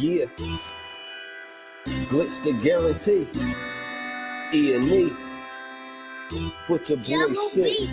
Yeah, Glitch the guarantee. E&E. With your boy shit.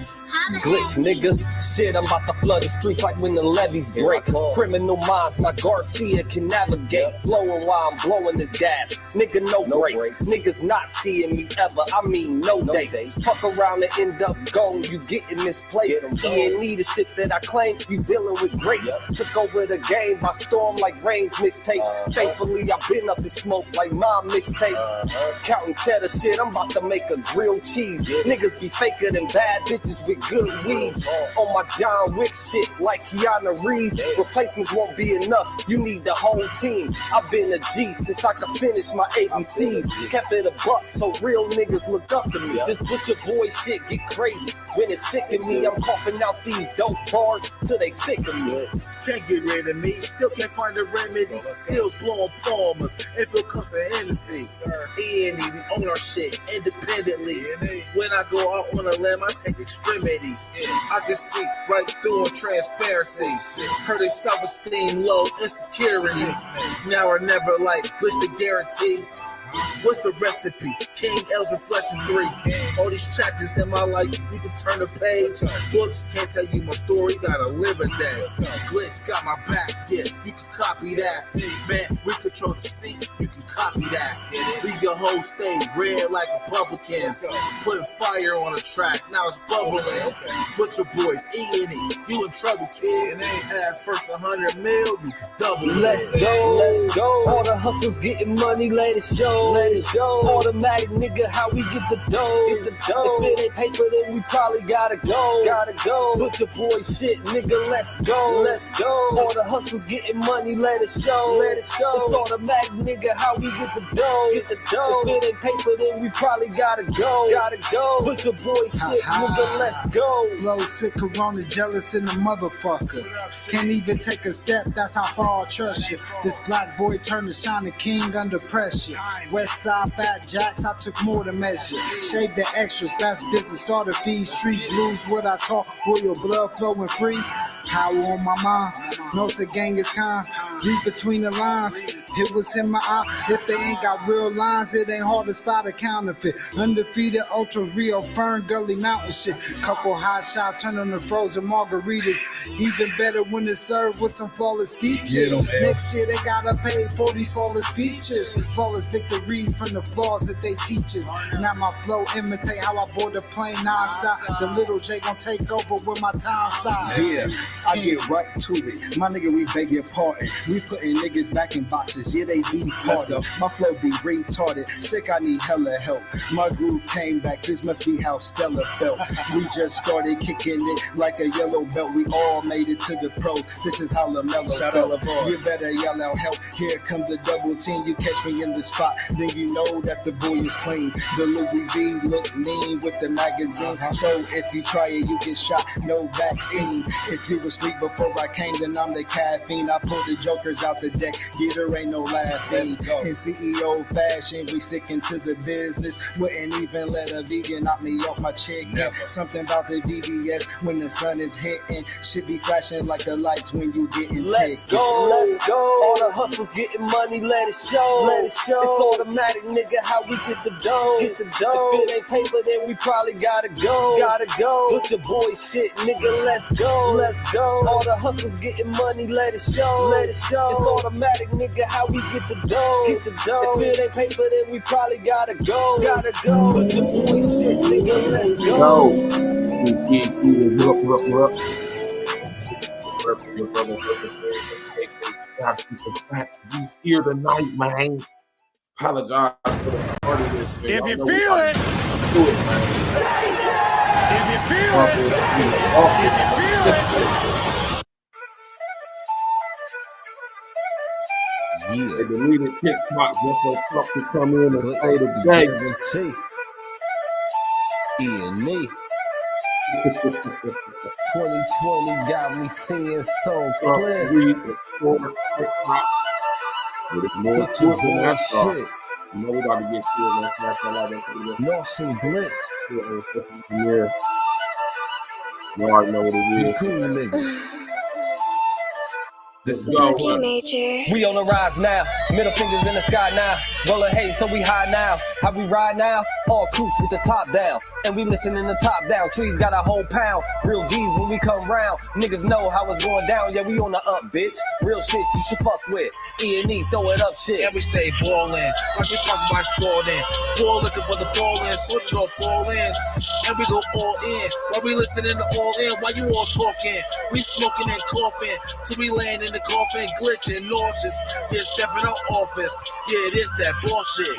Glitch, nigga. Shit, I'm about to flood the streets like when the levees break. Criminal minds, my Garcia can navigate. Flowing while I'm blowing this gas. Nigga, no breaks. Niggas not seeing me ever. I mean, no dates. Fuck around and end up gone. You getting misplaced. E&E, the shit that I claim. You dealing with grace. Took over the game by storm like Rain's mixtape. Thankfully, I been up in smoke like my mixtape. Counting cheddar shit, I'm about to make a grilled cheese. Niggas be faker than bad bitches with good weeds. On my John Wick shit like Keanu Reeves. Replacements won't be enough, you need the whole team. I've been a G since I could finish my ABCs. Kept it a buck so real niggas look up to me. This butcher boy shit get crazy. When it's sick of me, I'm coughing out these dope bars till they sick of me. Can't get rid of me, still can't find a remedy. Still blowing palmers if it comes to Hennessy. E&E, we own our shit independently. When I go out on a limb, I take extremities. I can see right through on transparency. Heard their self-esteem low, insecurities. Now or never, like Glitch the guarantee. What's the recipe? King L's Reflection 3. All these chapters in my life, you can turn the page. Books can't tell you my story, gotta live a day. Glitch got my back, yeah, you can copy that. Man, we control the seat, you can copy that. Leave your whole state red like Republicans. Putting fire on the track, now it's bubbling. Butcher boys, E&E, you in trouble, kid. At first 100 mil, you can double it. Let's go, let's go. All the hustlers getting money, let it show. Let it show. Automatic nigga, how we get the dough. Get the dough. If it ain't paper, then we probably gotta go. Gotta go. Butcher boy shit, nigga, let's go. Let's go. All the hustlers getting money, let it show. Let it show. It's automatic nigga, how we get the dough. Get the dough. If it ain't paper, then we probably gotta go. Gotta go. Butcher boy shit, nigga, let's go. Flow sick, corona, jealous in the motherfucker. Can't even take a step, that's how far I trust you. This black boy turned to shining king under pressure. West side fat jacks, I took more than measure. Shave the extras, that's business. Starter fees, street blues, what I taught. Royal blood flowing free. Power on my mind. Knows the gang is kind. Read between the lines. It was in my eye. If they ain't got real lines, it ain't hard to spot a counterfeit. Undefeated, ultra real, Fern Gully Mountain shit. Couple hot shots, turning to frozen margaritas. Even better when it's served with some flawless features. Next year they gotta pay for these flawless features. Flawless victories from the flaws that they teach us. Now my flow imitate how I board the plane nonstop. The little J gon' take over with my time side. Yeah, I get right to it. My nigga, we beg your pardon. We putting niggas back in boxes. Yeah, they be harder. My flow be retarded. Sick, I need hella help. My groove came back. This must be how Stella felt. We just started kicking it like a yellow belt. We all made it to the pros. This is how LaMelo felt. You better yell out help. Here comes the double team. You catch me in the spot, then you know that the boy is clean. The Louis V look mean with the magazine. So if you try it, you get shot. No vaccine. If you was asleep before I came, then I'm the caffeine. I pull the jokers out the deck. Get her ain't no laughing. In CEO fashion, we sticking to the business. Wouldn't even let a vegan knock me off my chicken. Something about the VVS when the sun is hitting. Shit be flashing like the lights when you getting Let's tickets. go, let's go. All the hustlers getting money, let it show. Let it show. It's automatic, nigga, how we get the dough. Get the dough. If it ain't paper, then we probably gotta go. Gotta go. Put your boy shit, nigga, let's go. Let's go. All the hustlers getting money, let it show. Let it show. It's automatic, nigga, how we get the dough. Get the dough. If it ain't paper, then we probably gotta go. Gotta go. Put your boy shit, nigga, let's go. Here tonight, man. Apologize for the part of this. If you feel it, do it, man. if you feel it, if you feel it. They deleted TikTok just so Trump to come in and say the day. E&E. 2020 got me seeing so clear. Put your boy shit. You know we about to get to it, man. North and Glitch. Yeah. You already know what it is. You cool nigga. This is Go, the man. Major. We on the rise now, middle fingers in the sky now. Rolling haze, so we high now. How we ride now? All coops with the top down. And we listen in the top down. Trees got a whole pound. Real G's when we come round. Niggas know how it's going down. Yeah, we on the up, bitch. Real shit you should fuck with. E&E, throw it up shit. And we stay ballin', like we sponsored by Spalding. Ball looking for the fall-in, switches all fall in. And we go all in, while we listening to all in, while you all talking. We smoking and coughing, till we land in the coffin, glitching, nauseous. Yeah, stepping out office, yeah, it is that bullshit.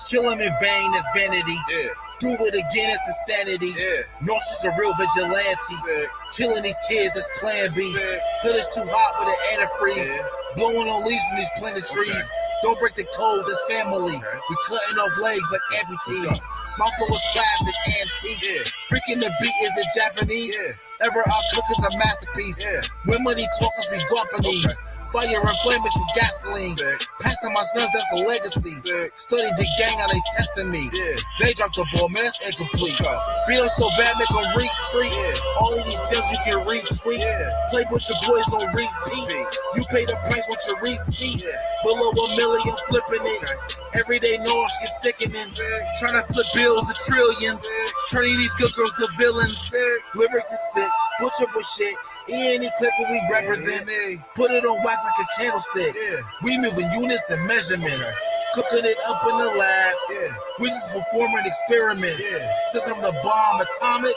Killing in vain is vanity. Yeah. Do it again, it's insanity. Yeah. Nauseous a real vigilante. Sick. Killing these kids is plan B. Sick. Hood is too hot with an antifreeze. Yeah. Blowing on leaves in these planted trees. Okay. Don't break the code, this family. Okay. We cutting off legs like amputees. My flow is classic, antique. Yeah. Freaking the beat is it Japanese. Yeah. Ever our cook is a masterpiece. Yeah. When money talkers be Guapanese. Okay. Fire and flame mixed with gasoline. Sick. Passing my sons, that's a legacy. Sick. Study the gang, how they testing me. Yeah. They dropped the ball, man, that's incomplete. Beat them so bad, make them retreat. Yeah. All of these gems you can retweet. Yeah. Play with your boys on repeat. You pay the price with your receipt. Yeah. Below $1 million, flipping it. Okay. Everyday noise get sickening. Trying to flip bills to trillions. Turning these good girls to villains. Lyrics is sick. Butcher shit. E&E clip what we represent. Put it on wax like a candlestick. We moving units and measurements. Cooking it up in the lab. We just performing experiments. Since I'm the bomb atomic,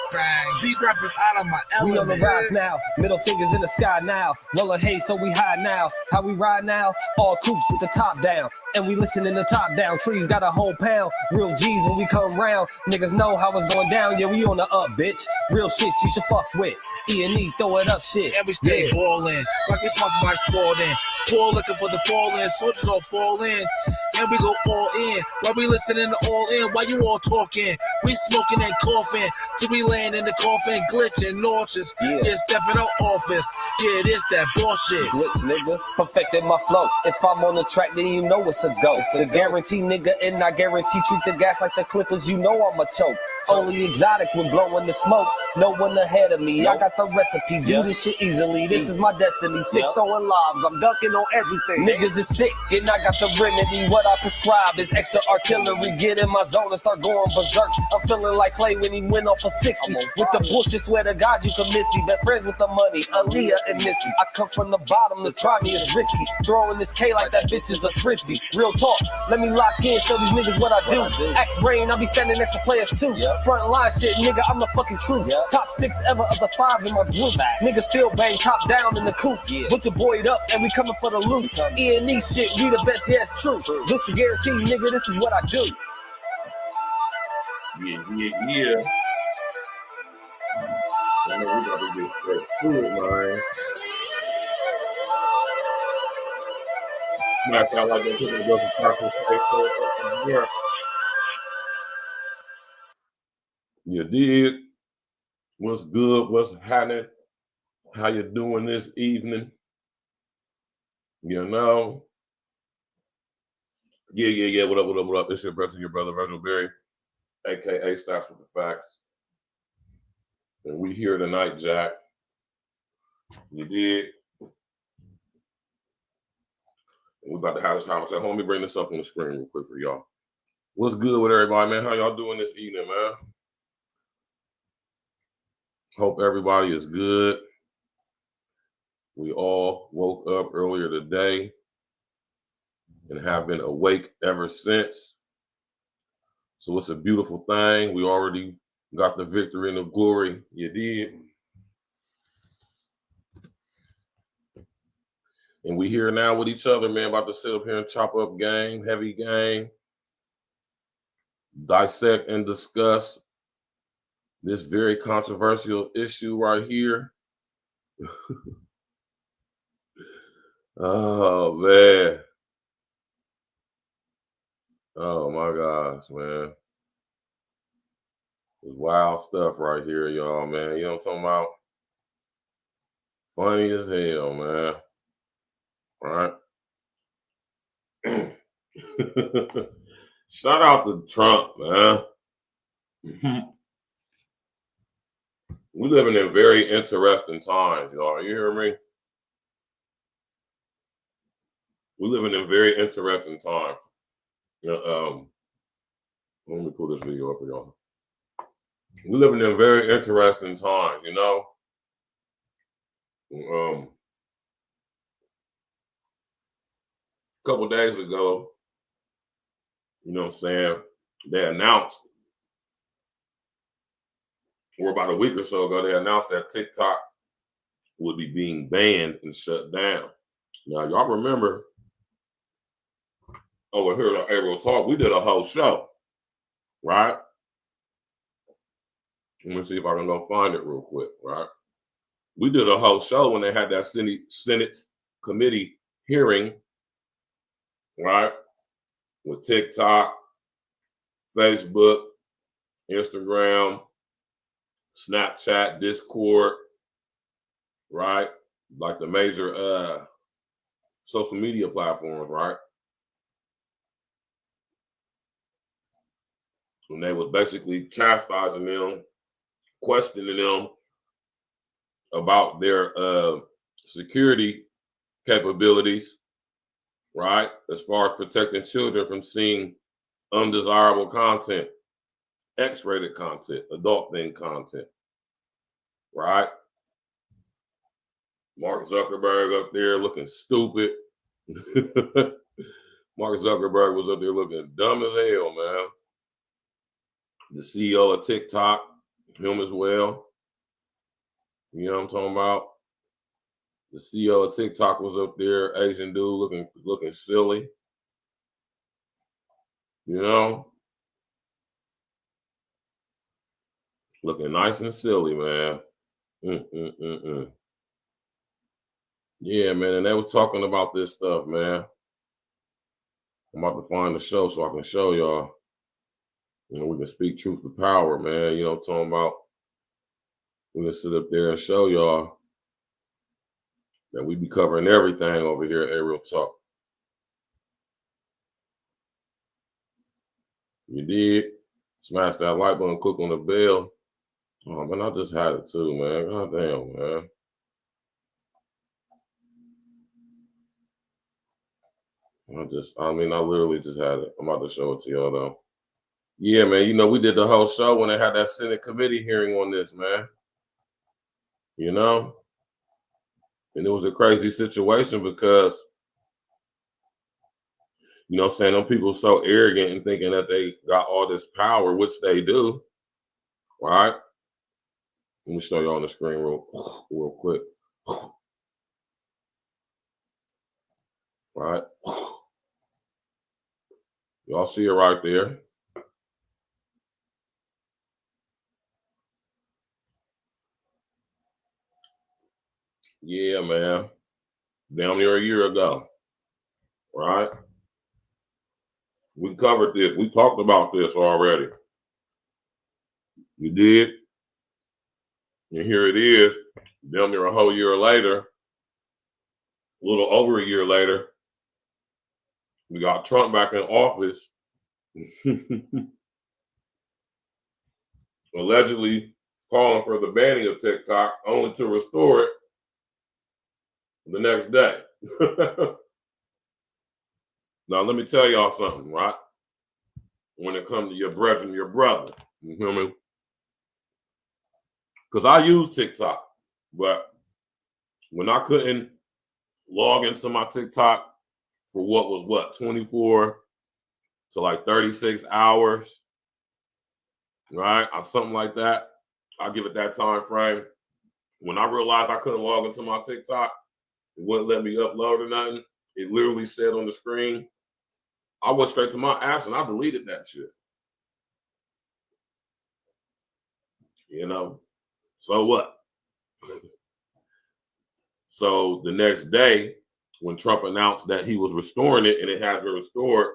these rappers out of my We on the element. rise now, middle fingers in the sky now. Rolling haze, so we high now. How we ride now? All coops with the top down. And we listen in the top down. Trees got a whole pound. Real G's when we come round. Niggas know how it's going down. Yeah, we on the up, bitch. Real shit you should fuck with. E&E, throw it up shit. And we stay ballin', like we sponsored by Spalding. Poor looking for the fall-in, soldiers all fall in. And we go all in, while we listening to all in, while you all talking. We smoking and coughing, till we land in the coffin, glitching, nauseous. Yeah, stepping out office. Yeah, it is that bullshit. Glitch, nigga. Perfected my flow. If I'm on the track, then you know it's a go. The guarantee, nigga, and I guarantee treat the gas like the Clippers. You know I'm a choke. Only exotic when blowing the smoke. No one ahead of me. I got the recipe. Do this shit easily. This is my destiny. Sick throwing lobs. I'm dunking on everything. Niggas is sick, and I got the remedy. What I prescribe is extra artillery. Get in my zone and start going berserk. I'm feeling like Clay when he went off a 60. With the bullshit, swear to God you can miss me. Best friends with the money, Aaliyah and Missy. I come from the bottom, to try me is risky. Throwing this K like that bitch is a frisbee. Real talk, let me lock in, show these niggas what I do. Axe Rain, I be standing next to players too. Front line shit, nigga, I'm the fucking truth. Top 6 ever of the 5 in my group. Niggas still bang top down in the coop. Put your boy up and we coming for the loot. E&E shit, we the best, yeah, it's true. This the guarantee, nigga, this is what I do. Yeah. I know we gotta get straight to it, man. Smack out like that to the other tackle. Yeah. You dig? What's good? What's happening? How you doing this evening? You know? Yeah. What up? It's your brother, Virgil Berry, a.k.a. Stats with the Facts. And we here tonight, Jack. You dig? And we about to have this conversation. Let me bring this up on the screen real quick for y'all. What's good with everybody, man? How y'all doing this evening, man? Hope everybody is good. We all woke up earlier today and have been awake ever since. So it's a beautiful thing. We already got the victory and the glory. You did. And we here now with each other, man, about to sit up here and chop up game, heavy game, dissect and discuss this very controversial issue right here. Oh, man. Oh, my gosh, man. It's wild stuff right here, y'all, man. You know what I'm talking about? Funny as hell, man. All right. Shout out to Trump, man. We living in very interesting times, y'all. You hear me? we live in a very interesting time. Let me pull this video up for y'all. We live in a very interesting time, you know. A couple days ago, you know what I'm saying, they announced, or about a week or so ago, they announced that TikTok would be being banned and shut down. Now, y'all remember over here at Ariel Talk, we did a whole show, right? Let me see if I can go find it real quick, right? We did a whole show when they had that Senate committee hearing, right? With TikTok, Facebook, Instagram, Snapchat, Discord, right? Like the major social media platforms, right? And they was basically chastising them, questioning them about their security capabilities, right? As far as protecting children from seeing undesirable content, X-rated content, adult-themed content, right? Mark Zuckerberg up there looking stupid. Mark Zuckerberg was up there looking dumb as hell, man. The CEO of TikTok, him as well. You know what I'm talking about? The CEO of TikTok was up there, Asian dude looking silly. You know? Looking nice and silly, man. Yeah, man, and they was talking about this stuff, man. I'm about to find the show so I can show y'all. You know, we can speak truth to power, man. You know what I'm talking about? We can sit up there and show y'all that we be covering everything over here at Ariel Talk. You did? Smash that like button, click on the bell. Oh, man, I just had it too, man. God damn, man. I literally just had it. I'm about to show it to y'all, though. Yeah, man, you know, we did the whole show when they had that Senate committee hearing on this, man. You know? And it was a crazy situation because, you know what I'm saying, them people so arrogant and thinking that they got all this power, which they do, right? Let me show you on the screen real quick. Right? Y'all see it right there. Yeah, man. Damn near a year ago. Right? We covered this. We talked about this already. You did? And here it is. Damn near a whole year later. A little over a year later. We got Trump back in office. Allegedly calling for the banning of TikTok, only to restore it the next day. Now, let me tell y'all something, right? When it comes to your brethren, your brother, you feel me? Because I use TikTok, but when I couldn't log into my TikTok for 24 to like 36 hours, right? Or something like that. I'll give it that time frame. When I realized I couldn't log into my TikTok, it wouldn't let me upload or nothing. It literally said on the screen, I went straight to my apps and I deleted that shit. You know? So what? So the next day, when Trump announced that he was restoring it and it has been restored,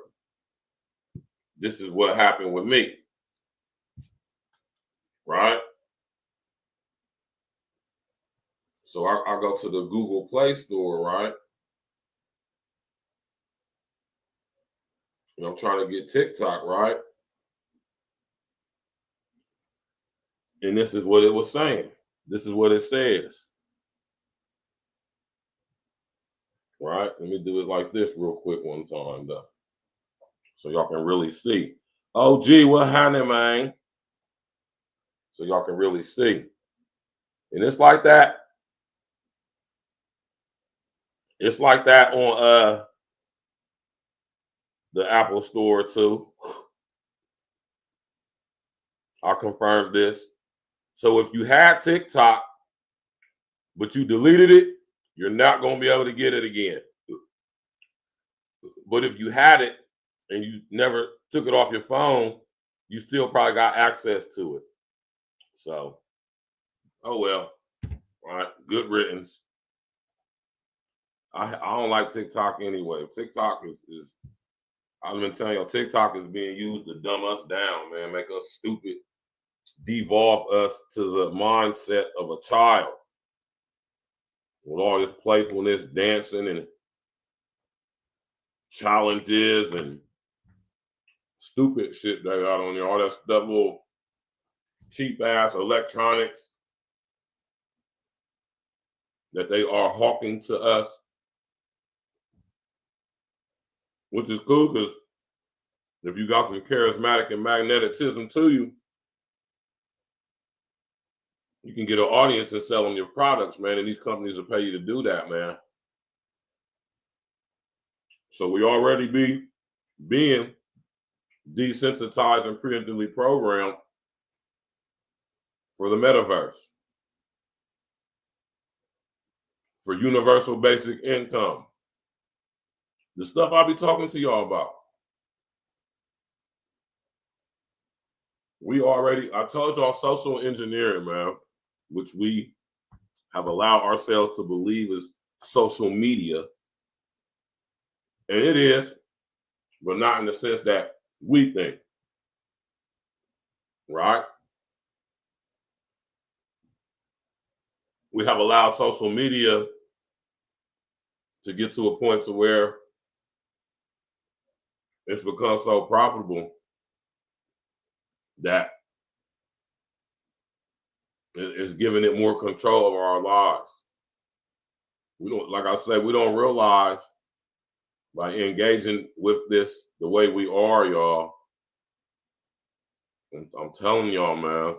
this is what happened with me. Right? So I go to the Google Play Store, right? And I'm trying to get TikTok, right? And this is what it was saying. This is what it says. Right? Let me do it like this real quick one time, though, so y'all can really see. OG, what happening, man? So y'all can really see. And it's like that. It's like that on the Apple Store too. I confirmed this. So if you had TikTok, but you deleted it, you're not going to be able to get it again. But if you had it and you never took it off your phone, you still probably got access to it. So, oh well. All right, good riddance. I don't like TikTok anyway. TikTok is I've been telling y'all, TikTok is being used to dumb us down, man, make us stupid, devolve us to the mindset of a child with all this playfulness, dancing, and challenges and stupid shit they got on there, all that stuff, little cheap ass electronics that they are hawking to us, which is cool because if you got some charismatic and magnetism to you, you can get an audience and sell them your products, man, and these companies will pay you to do that, man. So we already being desensitized and preemptively programmed for the metaverse, for universal basic income, the stuff I'll be talking to y'all about. I told y'all social engineering, man, which we have allowed ourselves to believe is social media. And it is, but not in the sense that we think, right? We have allowed social media to get to a point to where it's become so profitable that it's giving it more control over our lives. We don't, like I said, we don't realize by engaging with this the way we are, y'all. I'm telling y'all, man,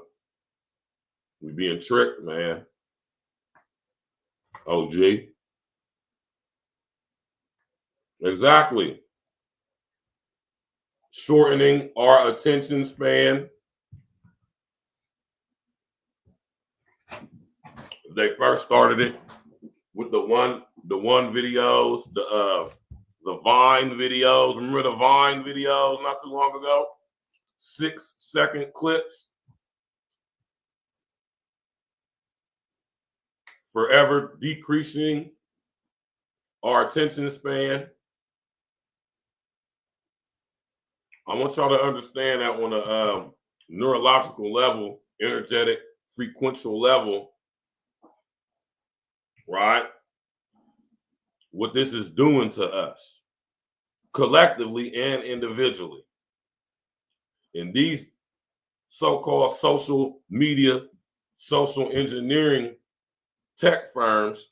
we being tricked, man. OG. Exactly. Shortening our attention span. They first started it with the one videos, the Vine videos. Remember the Vine videos not too long ago? 6-second clips. Forever decreasing our attention span. I want y'all to understand that on a neurological level, energetic, frequential level, right? What this is doing to us collectively and individually. And these so-called social media, social engineering tech firms,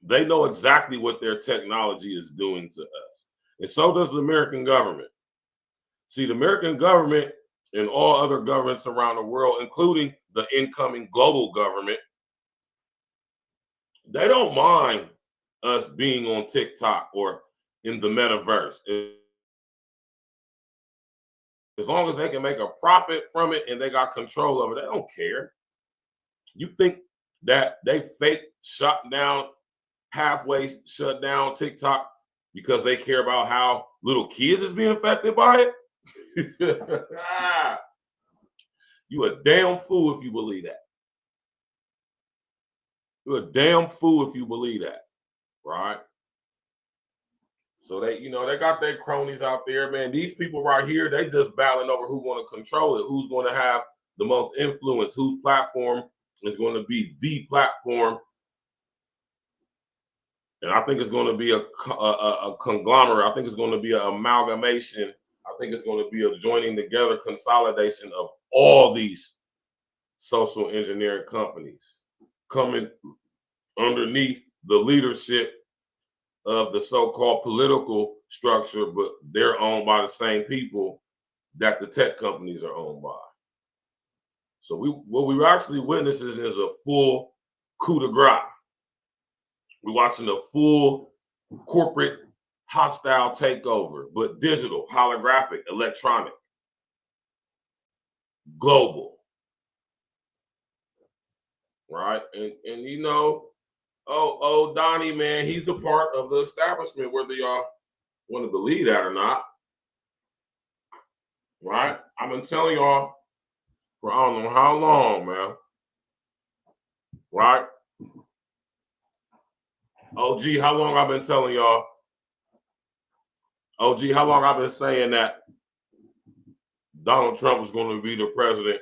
they know exactly what their technology is doing to us. And so does the American government. See, the American government and all other governments around the world, including the incoming global government, they don't mind us being on TikTok or in the metaverse. As long as they can make a profit from it and they got control over it, they don't care. You think that they halfway shut down TikTok because they care about how little kids is being affected by it? You a damn fool if you believe that. You're a damn fool if you believe that, right? So they got their cronies out there, man. These people right here, they just battling over who's going to control it, who's going to have the most influence, whose platform is going to be the platform. And I think it's going to be a conglomerate. I think it's going to be an amalgamation. I think it's going to be a joining together, consolidation of all these social engineering companies coming underneath the leadership of the so-called political structure, but they're owned by the same people that the tech companies are owned by. So what we're actually witnessing is a full coup de grace. We're watching a full corporate hostile takeover, but digital, holographic, electronic, global. Right? And you know, oh, Donnie, man, he's a part of the establishment, whether y'all want to believe that or not. Right? I've been telling y'all for I don't know how long, man. Right? OG, how long I've been telling y'all? OG, how long I've been saying that Donald Trump was going to be the president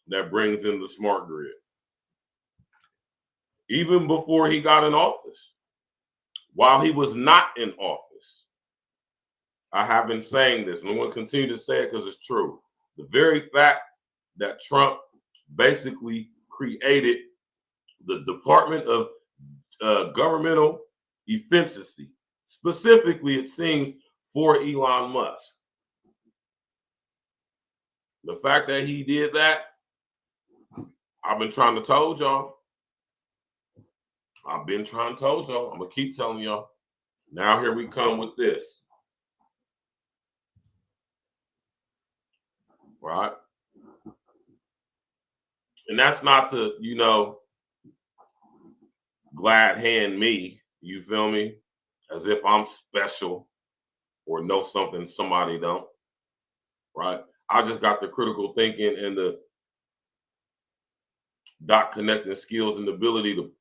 that brings in the smart grid? Even before he got in office, while he was not in office, I have been saying this, and I'm going to continue to say it because it's true. The very fact that Trump basically created the Department of Governmental Efficiency, specifically, it seems, for Elon Musk. The fact that he did that, I've been trying to told y'all. I've been trying to told y'all. I'm going to keep telling y'all. Now here we come with this. Right? And that's not to, you know, glad hand me, you feel me? As if I'm special or know something somebody don't. Right? I just got the critical thinking and the dot connecting skills and the ability to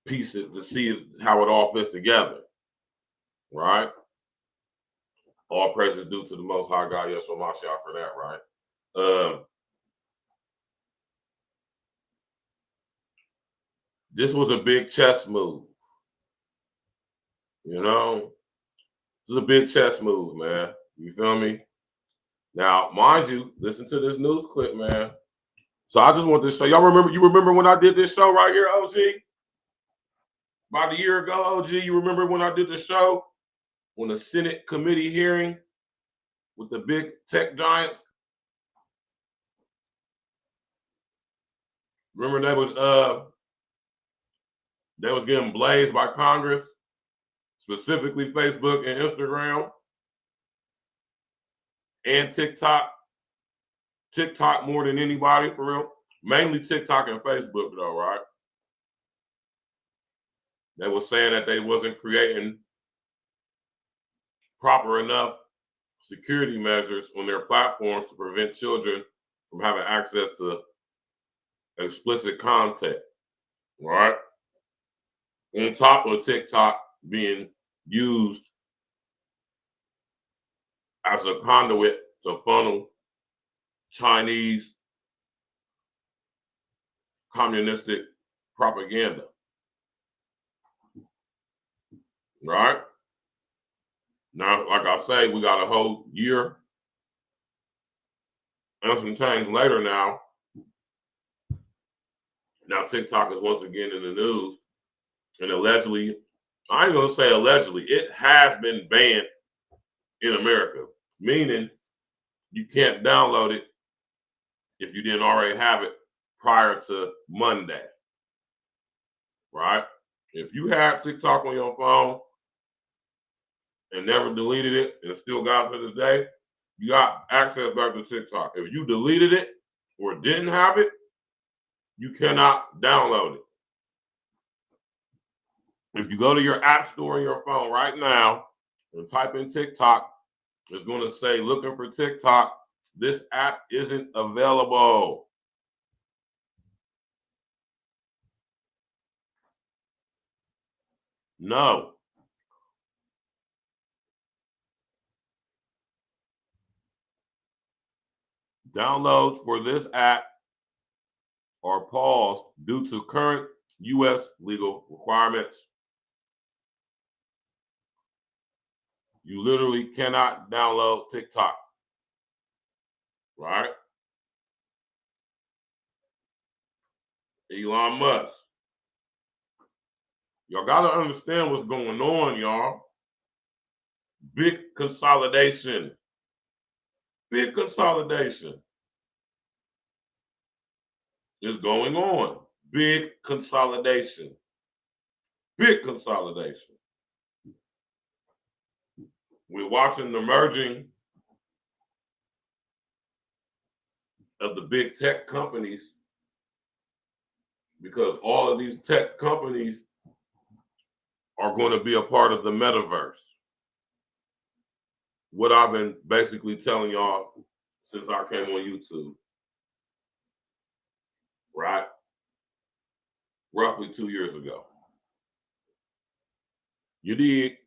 piece it, to see how it all fits together. Right? All praise is due to the Most High God, Yeshua Mashiach, for that, right? This was a big chess move. You know? This is a big chess move, man. You feel me? Now, mind you, listen to this news clip, man. So I just want to show y'all. You remember when I did this show right here, OG? About a year ago, OG, you remember when I did the show on the Senate committee hearing with the big tech giants? Remember they was getting blazed by Congress, specifically Facebook and Instagram and TikTok. TikTok more than anybody, for real. Mainly TikTok and Facebook, though, right? They were saying that they wasn't creating proper enough security measures on their platforms to prevent children from having access to explicit content, right? On top of TikTok being used as a conduit to funnel Chinese communistic propaganda, right? Now, like I say, we got a whole year and some change later now. Now TikTok is once again in the news, and allegedly, I ain't gonna say allegedly, it has been banned in America, meaning you can't download it if you didn't already have it prior to Monday, right? If you had TikTok on your phone and never deleted it and still got it to this day, you got access back to TikTok. If you deleted it or didn't have it, you cannot download it. If you go to your app store on your phone right now and type in TikTok, it's going to say, looking for TikTok, this app isn't available. No. Downloads for this app are paused due to current U.S. legal requirements. You literally cannot download TikTok, right? Elon Musk. Y'all got to understand what's going on, y'all. Big consolidation. Big consolidation is going on. Big consolidation. Big consolidation. We're watching the merging of the big tech companies because all of these tech companies are going to be a part of the metaverse. What I've been basically telling y'all since I came on YouTube, right? Roughly 2 years ago. You dig?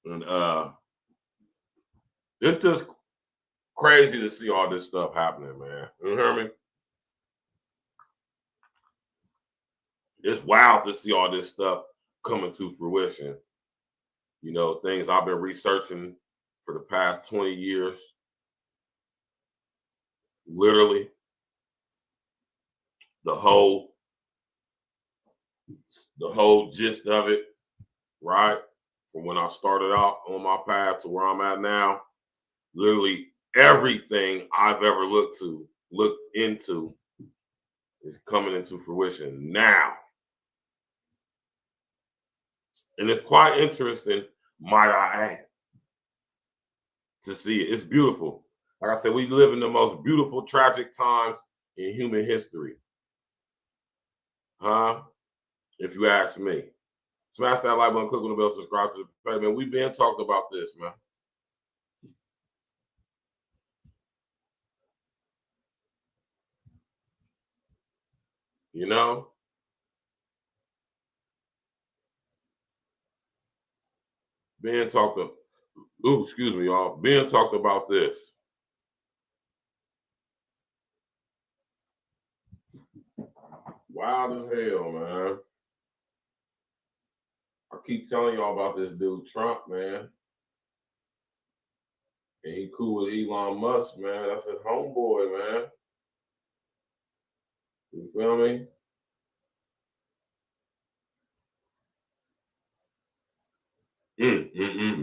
And it's just crazy to see all this stuff happening, man. You hear me? It's wild to see all this stuff coming to fruition. You know, things I've been researching for the past 20 years. Literally, the whole gist of it, right? From when I started out on my path to where I'm at now, literally everything I've ever looked into is coming into fruition now. And it's quite interesting, might I add, to see it. It's beautiful. Like I said, we live in the most beautiful, tragic times in human history. Huh? If you ask me. Smash that like button, click on the bell, subscribe to the page, man. We've been talking about this, man. You know? Ben talked about this. Wild as hell, man. I keep telling y'all about this dude, Trump, man. And he cool with Elon Musk, man. That's his homeboy, man. You feel me?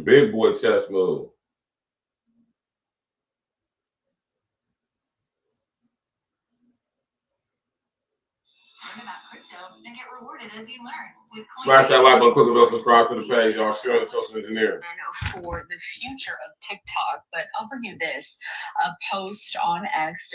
Big boy chess move. And get rewarded as you learn. Smash that like button, click the bell, subscribe to the page. Y'all share the social engineering. For the future of TikTok, but I'll bring you this. A post on X,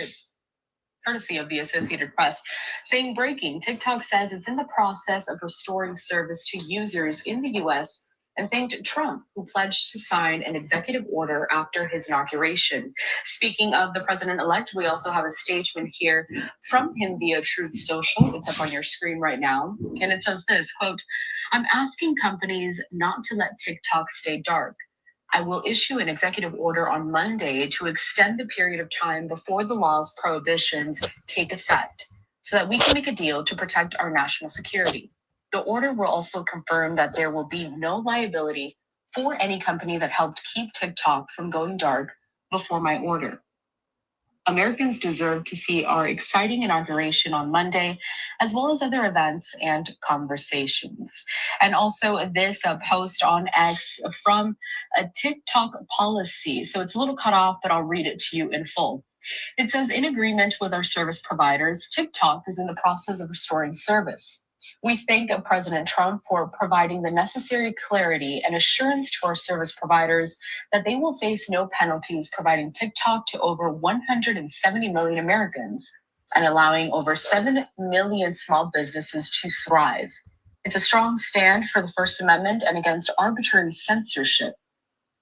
courtesy of the Associated Press, saying breaking, TikTok says it's in the process of restoring service to users in the U.S. and thanked Trump, who pledged to sign an executive order after his inauguration. Speaking of the president-elect, we also have a statement here from him via Truth Social. It's up on your screen right now. And it says this, quote, "I'm asking companies not to let TikTok stay dark. I will issue an executive order on Monday to extend the period of time before the law's prohibitions take effect so that we can make a deal to protect our national security. The order will also confirm that there will be no liability for any company that helped keep TikTok from going dark before my order. Americans deserve to see our exciting inauguration on Monday, as well as other events and conversations." And also this post on X from a TikTok policy. So it's a little cut off, but I'll read it to you in full. It says, "In agreement with our service providers, TikTok is in the process of restoring service. We thank President Trump for providing the necessary clarity and assurance to our service providers that they will face no penalties providing TikTok to over 170 million Americans and allowing over 7 million small businesses to thrive. It's a strong stand for the First Amendment and against arbitrary censorship.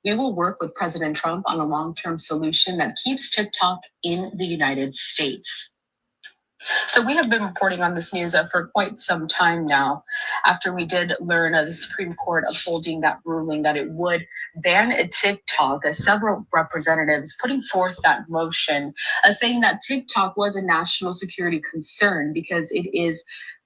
We will work with President Trump on a long-term solution that keeps TikTok in the United States." So we have been reporting on this news for quite some time now, after we did learn the Supreme Court upholding that ruling that it would ban TikTok. Several representatives putting forth that motion, saying that TikTok was a national security concern because it is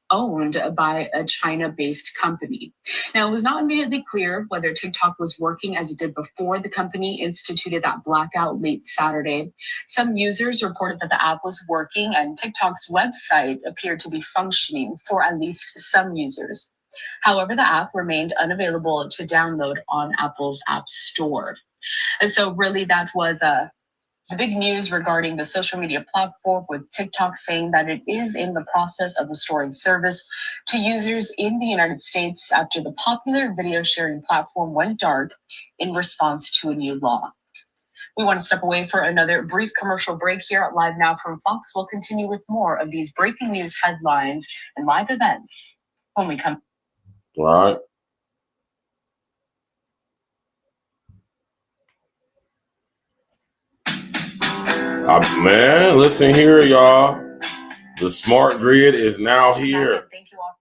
owned by a China-based company. Now, it was not immediately clear whether TikTok was working as it did before the company instituted that blackout late Saturday. Some users reported that the app was working and TikTok's website appeared to be functioning for at least some users. However, the app remained unavailable to download on Apple's App Store. And so really that was the big news regarding the social media platform, with TikTok saying that it is in the process of restoring service to users in the United States after the popular video sharing platform went dark in response to a new law. We want to step away for another brief commercial break here at Live Now from Fox. We'll continue with more of these breaking news headlines and live events when we come. All right. Man, listen here, y'all. The smart grid is now here. Thank you all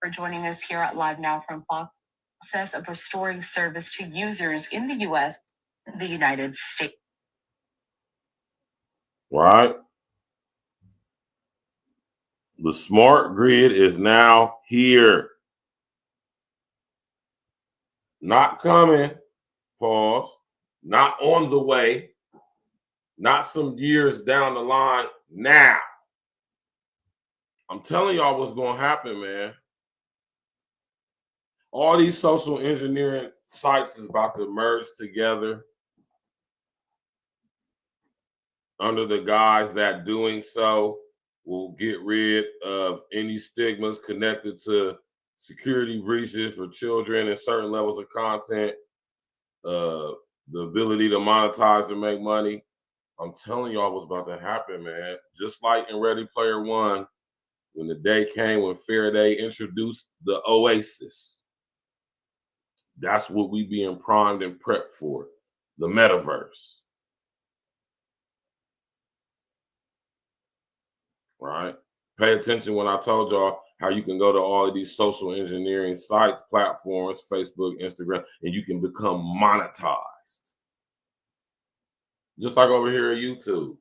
for joining us here at Live Now from Fox. Process of restoring service to users in the U.S. and the United States. Right. The smart grid is now here. Not coming, pause, not on the way, not some years down the line, now. I'm telling y'all what's going to happen, man. All these social engineering sites is about to merge together under the guise that doing so will get rid of any stigmas connected to security breaches for children and certain levels of content, the ability to monetize and make money. I'm telling y'all what's about to happen, man. Just like in Ready Player One, when the day came when Faraday introduced the Oasis. That's what we being primed and prepped for, the metaverse. Right? Pay attention when I told y'all how you can go to all of these social engineering sites, platforms, Facebook, Instagram, and you can become monetized. Just like over here at YouTube.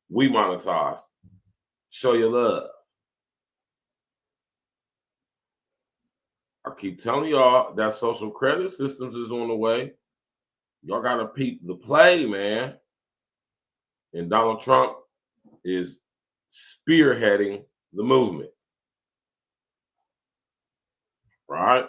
We monetize. Show your love. I keep telling y'all that social credit systems is on the way. Y'all got to peep the play, man. And Donald Trump is spearheading the movement. Right?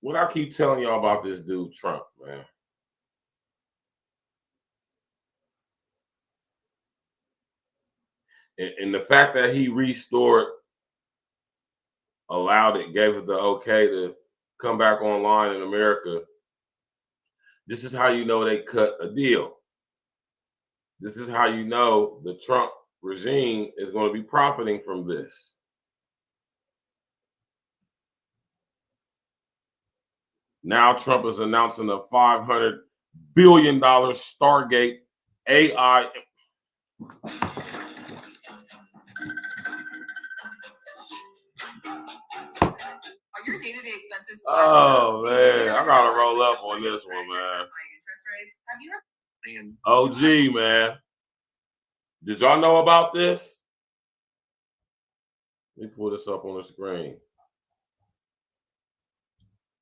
What I keep telling y'all about this dude, Trump, man. And the fact that he restored, allowed it, gave it the okay to come back online in America, this is how you know they cut a deal. This is how you know the Trump regime is going to be profiting from this. Now Trump is announcing a $500 billion Stargate AI. Your day-to-day expenses. Oh man, I gotta roll up on this one, man. OG, man. Did y'all know about this? Let me pull this up on the screen.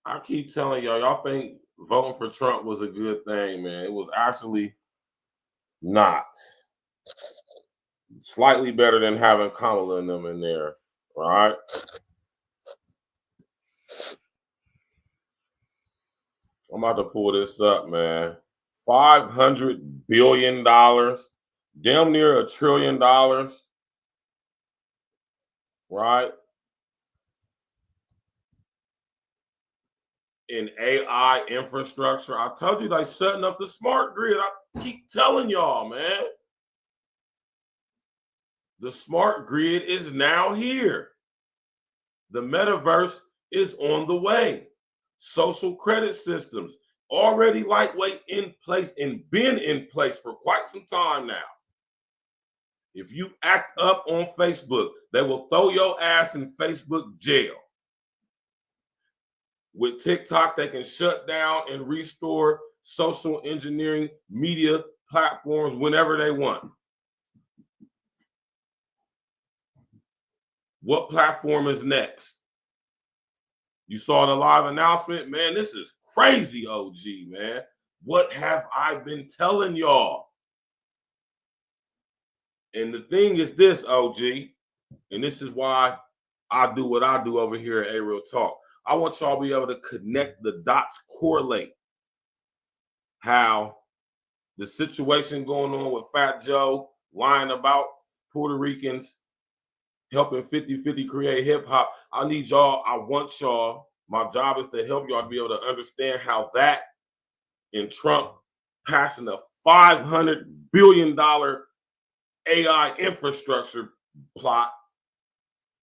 I keep telling y'all think voting for Trump was a good thing, man. It was actually not. Slightly better than having Kamala and them in there, all right? I'm about to pull this up, man. $500 billion, damn near $1 trillion, right? In AI infrastructure. I told you they setting up the smart grid. I keep telling y'all, man. The smart grid is now here. The metaverse is on the way. Social credit systems already lightweight in place and been in place for quite some time now. If you act up on Facebook, they will throw your ass in Facebook jail. With TikTok, they can shut down and restore social engineering media platforms whenever they want. What platform is next? You saw the live announcement? Man, this is crazy, OG, man. What have I been telling y'all? And the thing is this, OG, and this is why I do what I do over here at A-Real Talk. I want y'all to be able to connect the dots, correlate how the situation going on with Fat Joe lying about Puerto Ricans helping 50-50 create hip hop. I need y'all, I want y'all, my job is to help y'all to be able to understand how that and Trump passing a $500 billion AI infrastructure plot.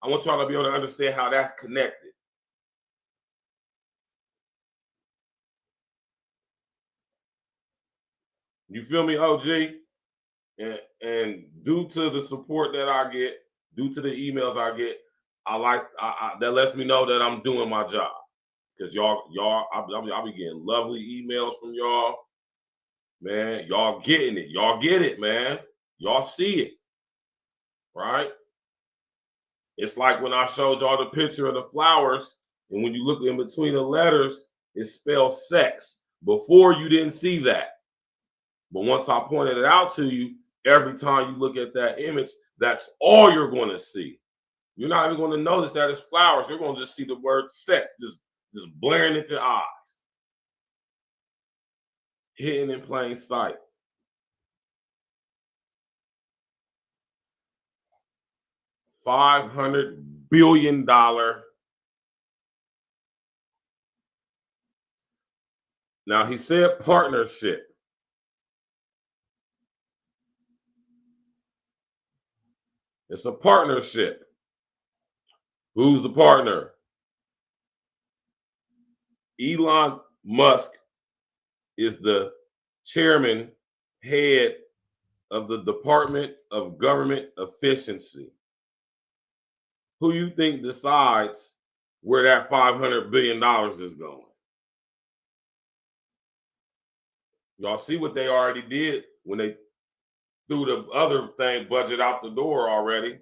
I want y'all to be able to understand how that's connected. You feel me, OG? And due to the support that I get, due to the emails I get, that lets me know that I'm doing my job. Because I'll be getting lovely emails from y'all. Man, y'all getting it. Y'all get it, man. Y'all see it. Right? It's like when I showed y'all the picture of the flowers, and when you look in between the letters, it spells sex. Before, you didn't see that. But once I pointed it out to you, every time you look at that image, that's all you're going to see. You're not even going to notice that it's flowers. You're going to just see the word sex just blaring at your eyes. Hidden in plain sight. $500 billion. Now, he said partnership. It's a partnership. Who's the partner? Elon Musk is the chairman, head of the Department of Government Efficiency. Who you think decides where that $500 billion is going? Y'all see what they already did when they threw the other thing budget out the door already.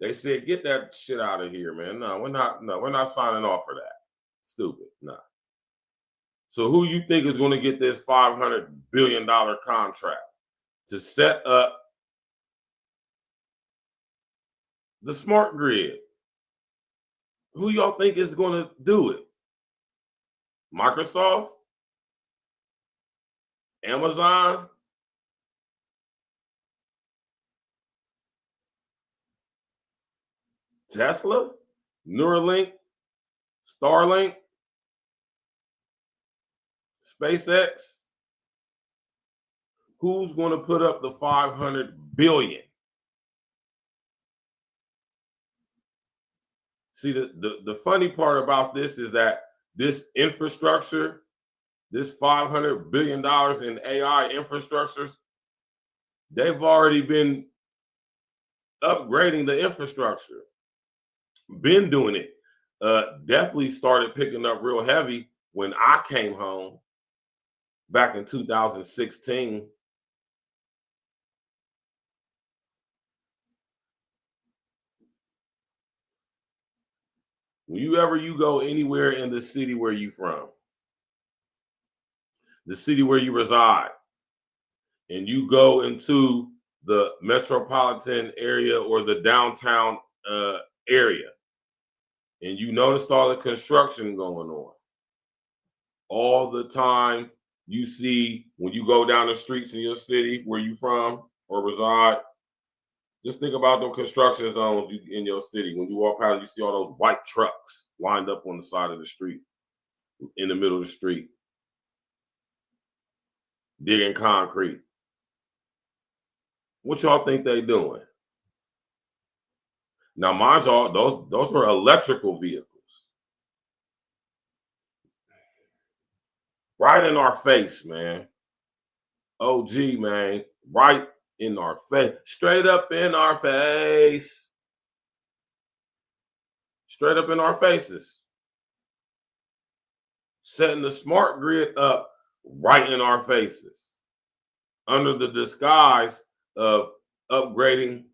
They said, get that shit out of here, man. No, we're not signing off for that. Stupid. No. So who you think is going to get this $500 billion contract to set up the smart grid? Who y'all think is going to do it? Microsoft? Amazon? Tesla? Neuralink? Starlink? SpaceX? Who's going to put up the $500 billion? See, the funny part about this is that this infrastructure, this $500 billion in AI infrastructures, they've already been upgrading the infrastructure, been doing it. Definitely started picking up real heavy when I came home back in 2016. When you go anywhere in the city where you from, the city where you reside, and you go into the metropolitan area or the downtown area, and you noticed all the construction going on, all the time you see when you go down the streets in your city where you from or reside, just think about those construction zones in your city. When you walk past, you see all those white trucks lined up on the side of the street, in the middle of the street, digging concrete. What y'all think they doing? Now, mind y'all, those were electrical vehicles. Right in our face, man. OG, man. Right in our face. Straight up in our face. Straight up in our faces. Setting the smart grid up right in our faces. Under the disguise of upgrading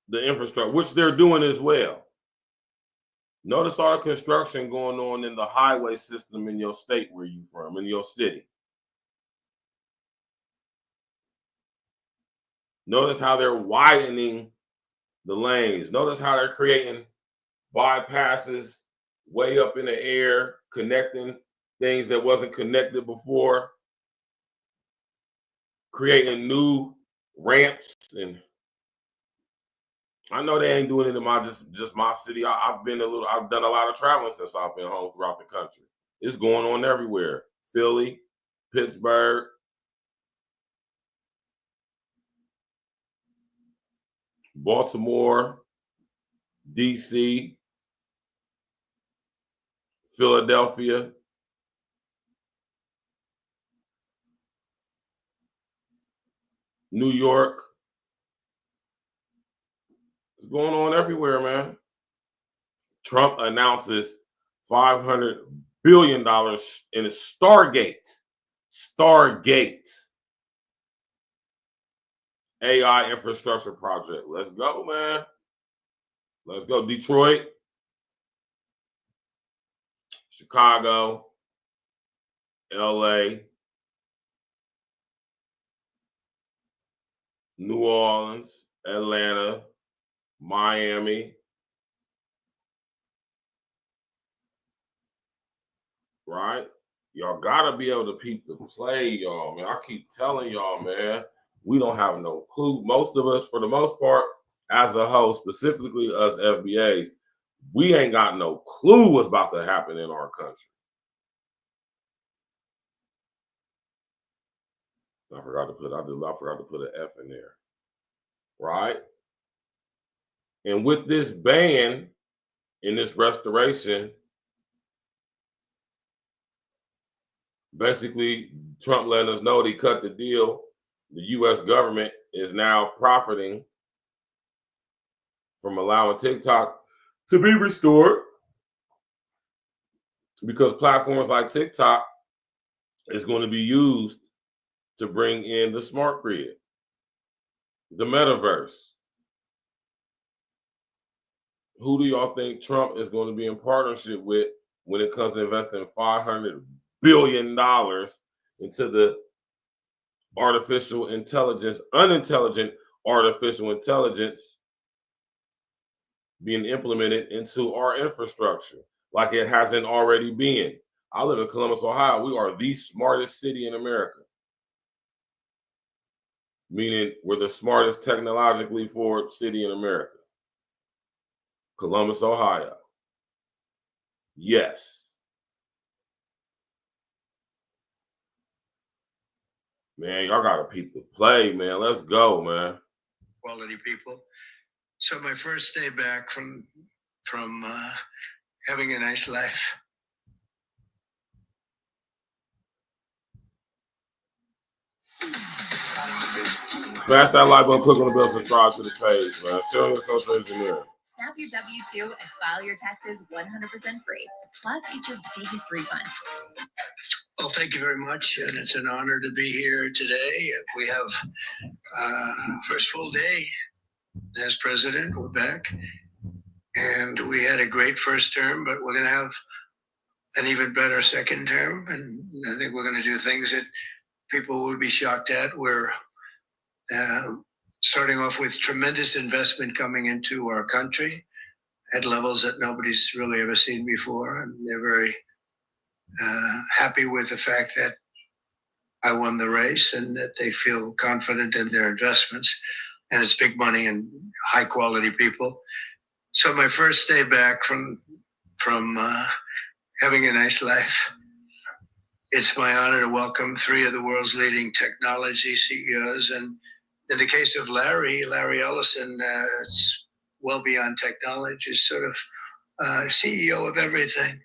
the infrastructure, which they're doing as well. Notice all the construction going on in the highway system in your state where you from, in your city. Notice how they're widening the lanes. Notice how they're creating bypasses way up in the air, connecting things that wasn't connected before, creating new ramps. And I know they ain't doing it in my just my city. I've done a lot of traveling since I've been home throughout the country. It's going on everywhere. Philly, Pittsburgh, Baltimore, DC, Philadelphia, New York. It's going on everywhere, man. Trump announces $500 billion in a Stargate AI infrastructure project. Let's go, man. Let's go. Detroit, Chicago, LA, New Orleans, Atlanta, Miami, right? Y'all gotta be able to peep the play, y'all, man. I keep telling y'all, man, we don't have no clue. Most of us, for the most part, as a whole, specifically us FBAs, we ain't got no clue what's about to happen in our country. I forgot to put an F in there, right? And with this ban in this restoration, basically Trump letting us know that he cut the deal. The U.S. government is now profiting from allowing TikTok to be restored, because platforms like TikTok is going to be used to bring in the smart grid, the metaverse. Who do y'all think Trump is going to be in partnership with when it comes to investing $500 billion into the artificial intelligence, unintelligent artificial intelligence being implemented into our infrastructure like it hasn't already been? I live in Columbus, Ohio. We are the smartest city in America, meaning we're the smartest technologically forward city in America. Columbus, Ohio. Yes. Man, y'all got to peep the play, man. Let's go, man. Quality people. So my first day back from having a nice life. Smash that like button, click on the bell, subscribe to the page, man. Serial Social Engineer. Snap your W-2 and file your taxes 100% free. Plus, get your biggest refund. Well, thank you very much, and it's an honor to be here today. We have first full day as president. We're back, and we had a great first term, but we're going to have an even better second term, and I think we're going to do things that people would be shocked at. We're starting off with tremendous investment coming into our country at levels that nobody's really ever seen before, and they're very happy with the fact that I won the race and that they feel confident in their investments, and it's big money and high quality people. So my first day back from having a nice life, it's my honor to welcome 3 of the world's leading technology CEOs. And in the case of Larry Ellison, it's well beyond technology. He's sort of CEO of everything.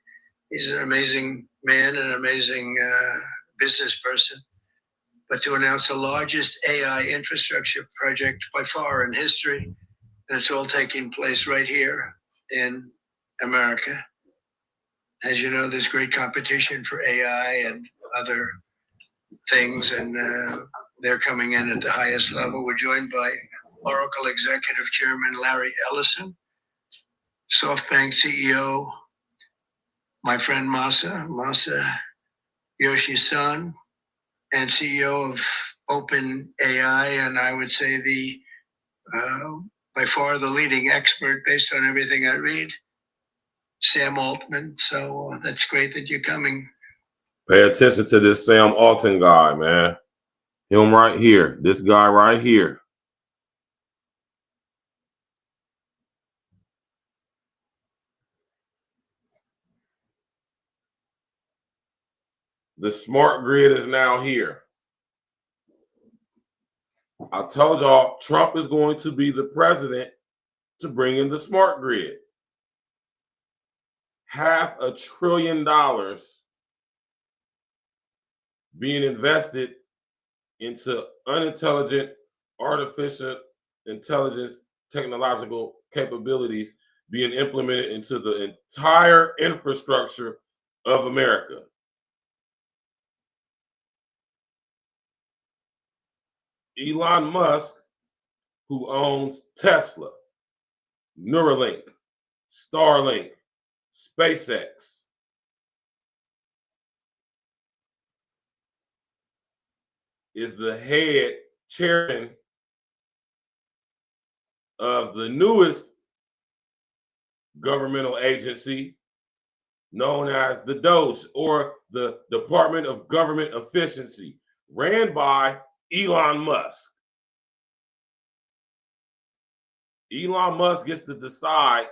He's an amazing man, an amazing business person. But to announce the largest AI infrastructure project by far in history, and it's all taking place right here in America. As you know, there's great competition for AI and other things, and they're coming in at the highest level. We're joined by Oracle Executive Chairman Larry Ellison, SoftBank CEO, my friend Masa Yoshi-san, and CEO of OpenAI, and I would say by far the leading expert based on everything I read, Sam Altman. So that's great that you're coming. Pay attention to this Sam Altman guy, man. Him right here. This guy right here. The smart grid is now here. I told y'all Trump is going to be the president to bring in the smart grid. $500 billion being invested into unintelligent artificial intelligence technological capabilities being implemented into the entire infrastructure of America. Elon Musk, who owns Tesla, Neuralink, Starlink, SpaceX, is the head chairman of the newest governmental agency known as the DOGE, or the Department of Government Efficiency, ran by Elon Musk. Elon Musk gets to decide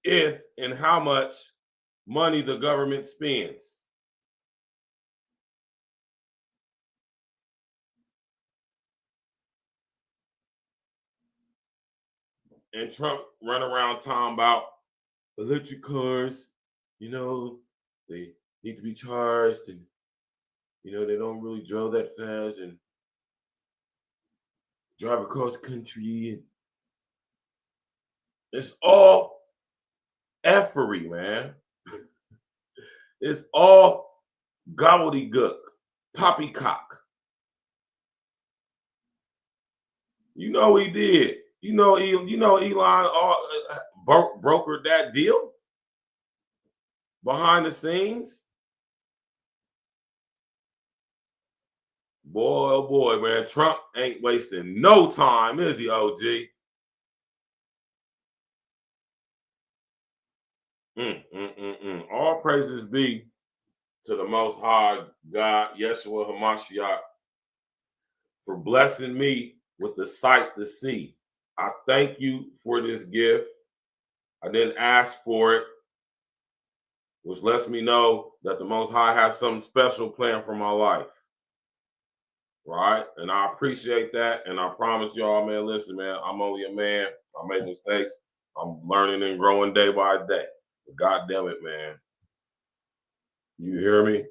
if and how much money the government spends. And Trump run around talking about electric cars, they need to be charged, and they don't really drive that fast and drive across country. And it's all effery, man. It's all gobbledygook, poppycock. He did. Elon brokered that deal behind the scenes. Boy, oh boy, man, Trump ain't wasting no time, is he, OG? All praises be to the Most High God, Yeshua HaMashiach, for blessing me with the sight to see. I thank you for this gift. I didn't ask for it, which lets me know that the Most High has something special planned for my life. Right? And I appreciate that. And I promise y'all, man, listen, man, I'm only a man. I make mistakes. I'm learning and growing day by day. But God damn it, man. You hear me?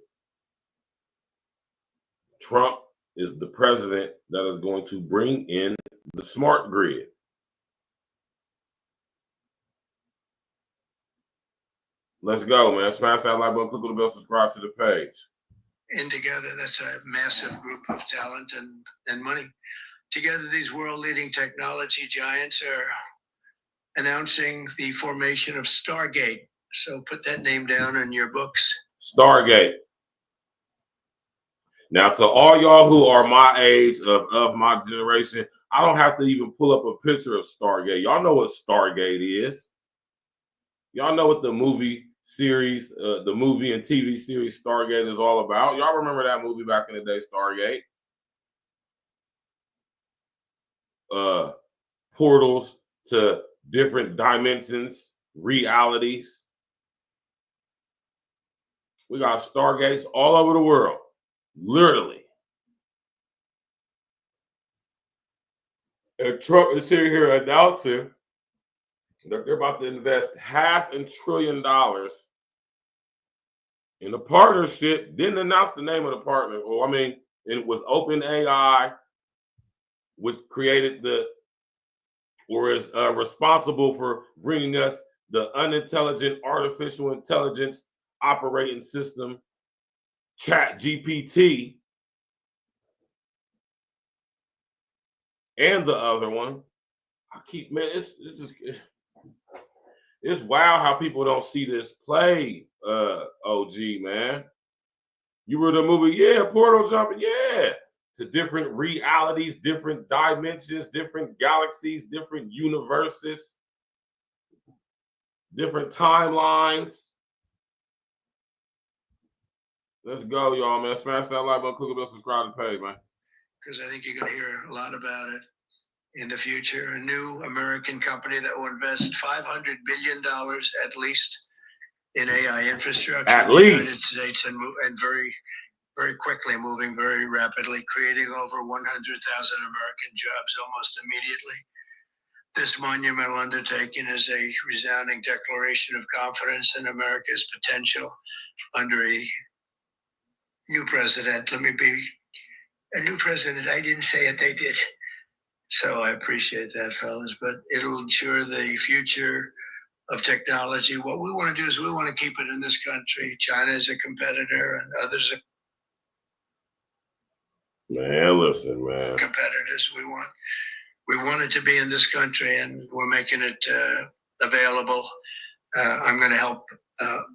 Trump is the president that is going to bring in the smart grid. Let's go, man. Smash that like button, click on the bell, subscribe to the page. And together, that's a massive group of talent and money. Together, these world-leading technology giants are announcing the formation of Stargate. So put that name down in your books. Stargate. Now, to all y'all who are my age, of my generation, I don't have to even pull up a picture of Stargate. Y'all know what Stargate is. Y'all know what the movie series, the movie and TV series Stargate is all about. Y'all remember that movie back in the day, Stargate? Portals to different dimensions, realities. We got Stargates all over the world, literally. And Trump is sitting here announcing that they're about to invest $500 billion in a partnership. Didn't announce the name of the partner. Well, with OpenAI, which created is responsible for bringing us the unintelligent artificial intelligence operating system, ChatGPT. and the other one. It's wild how people don't see this play, OG, man. You were the movie, yeah, portal jumping, yeah. To different realities, different dimensions, different galaxies, different universes, different timelines. Let's go, y'all, man. Smash that like button, click on the subscribe to the page, man. Because I think you're going to hear a lot about it in the future. A new American company that will invest $500 billion at least in AI infrastructure. At in the United least. States and very, very quickly, moving very rapidly, creating over 100,000 American jobs almost immediately. This monumental undertaking is a resounding declaration of confidence in America's potential under a new president. Let me be a new president. I didn't say it, they did. So I appreciate that, fellas. But it'll ensure the future of technology. What we want to do is we want to keep it in this country. China is a competitor and others are Man, listen, man. competitors. We want it to be in this country, and we're making it available. I'm going to help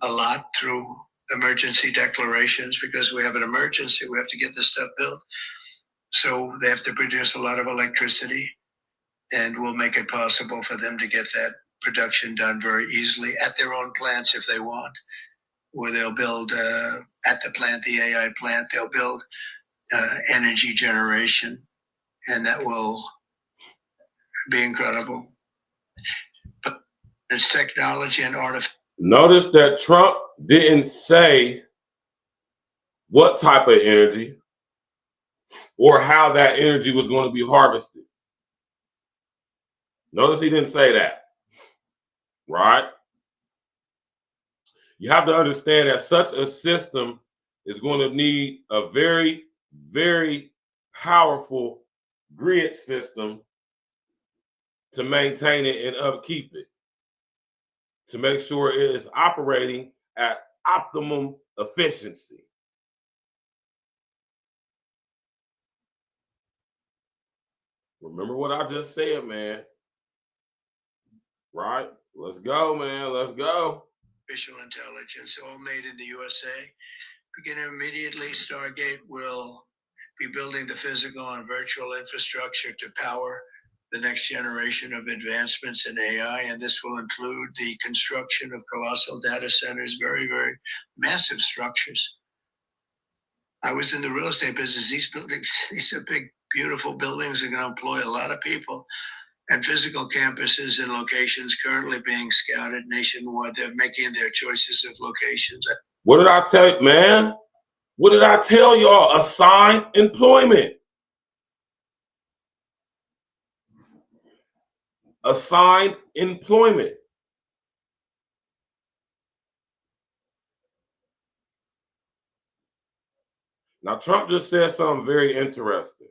a lot through emergency declarations because we have an emergency. We have to get this stuff built. So they have to produce a lot of electricity, and we'll make it possible for them to get that production done very easily at their own plants if they want, where they'll build at the plant, the AI plant, they'll build energy generation, and that will be incredible. But it's technology and artificial. Notice that Trump didn't say what type of energy or how that energy was going to be harvested. Notice he didn't say that, right? You have to understand that such a system is going to need a very, very powerful grid system to maintain it and upkeep it, to make sure it is operating at optimum efficiency. Remember what I just said, man. Right? Let's go, man. Let's go. Artificial intelligence, all made in the USA. Beginning immediately, Stargate will be building the physical and virtual infrastructure to power the next generation of advancements in AI, and this will include the construction of colossal data centers, very, very massive structures. I was in the real estate business. These buildings, these are big, beautiful buildings, are going to employ a lot of people. And physical campuses and locations currently being scouted nationwide. They're making their choices of locations. What did I tell you, man? What did I tell y'all? Assigned employment. Assigned employment. Now, Trump just said something very interesting,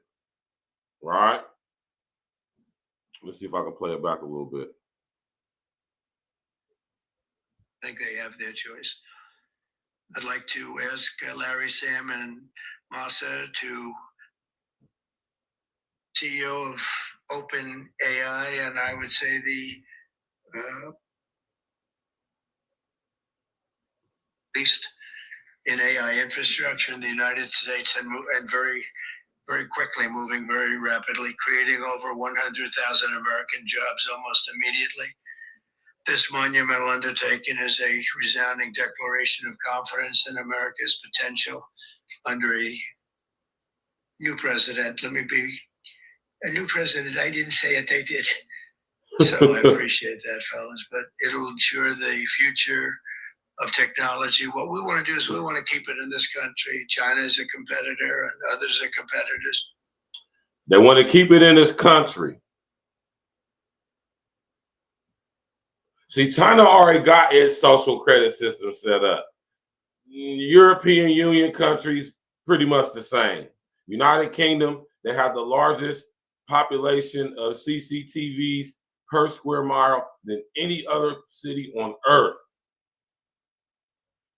right? Let's see if I can play it back a little bit. I think they have their choice. I'd like to ask Larry, Sam, and Masa, to CEO of OpenAI, and I would say the least in AI infrastructure in the United States, and very, very quickly, moving very rapidly, creating over 100,000 American jobs almost immediately. This monumental undertaking is a resounding declaration of confidence in America's potential under a new president. Let me be a new president. I didn't say it, they did. So I appreciate that, fellas. But it'll ensure the future of technology. What we want to do is we want to keep it in this country. China is a competitor and others are competitors. They want to keep it in this country. See, China already got its social credit system set up. European Union countries, pretty much the same. United Kingdom, they have the largest population of CCTVs per square mile than any other city on earth.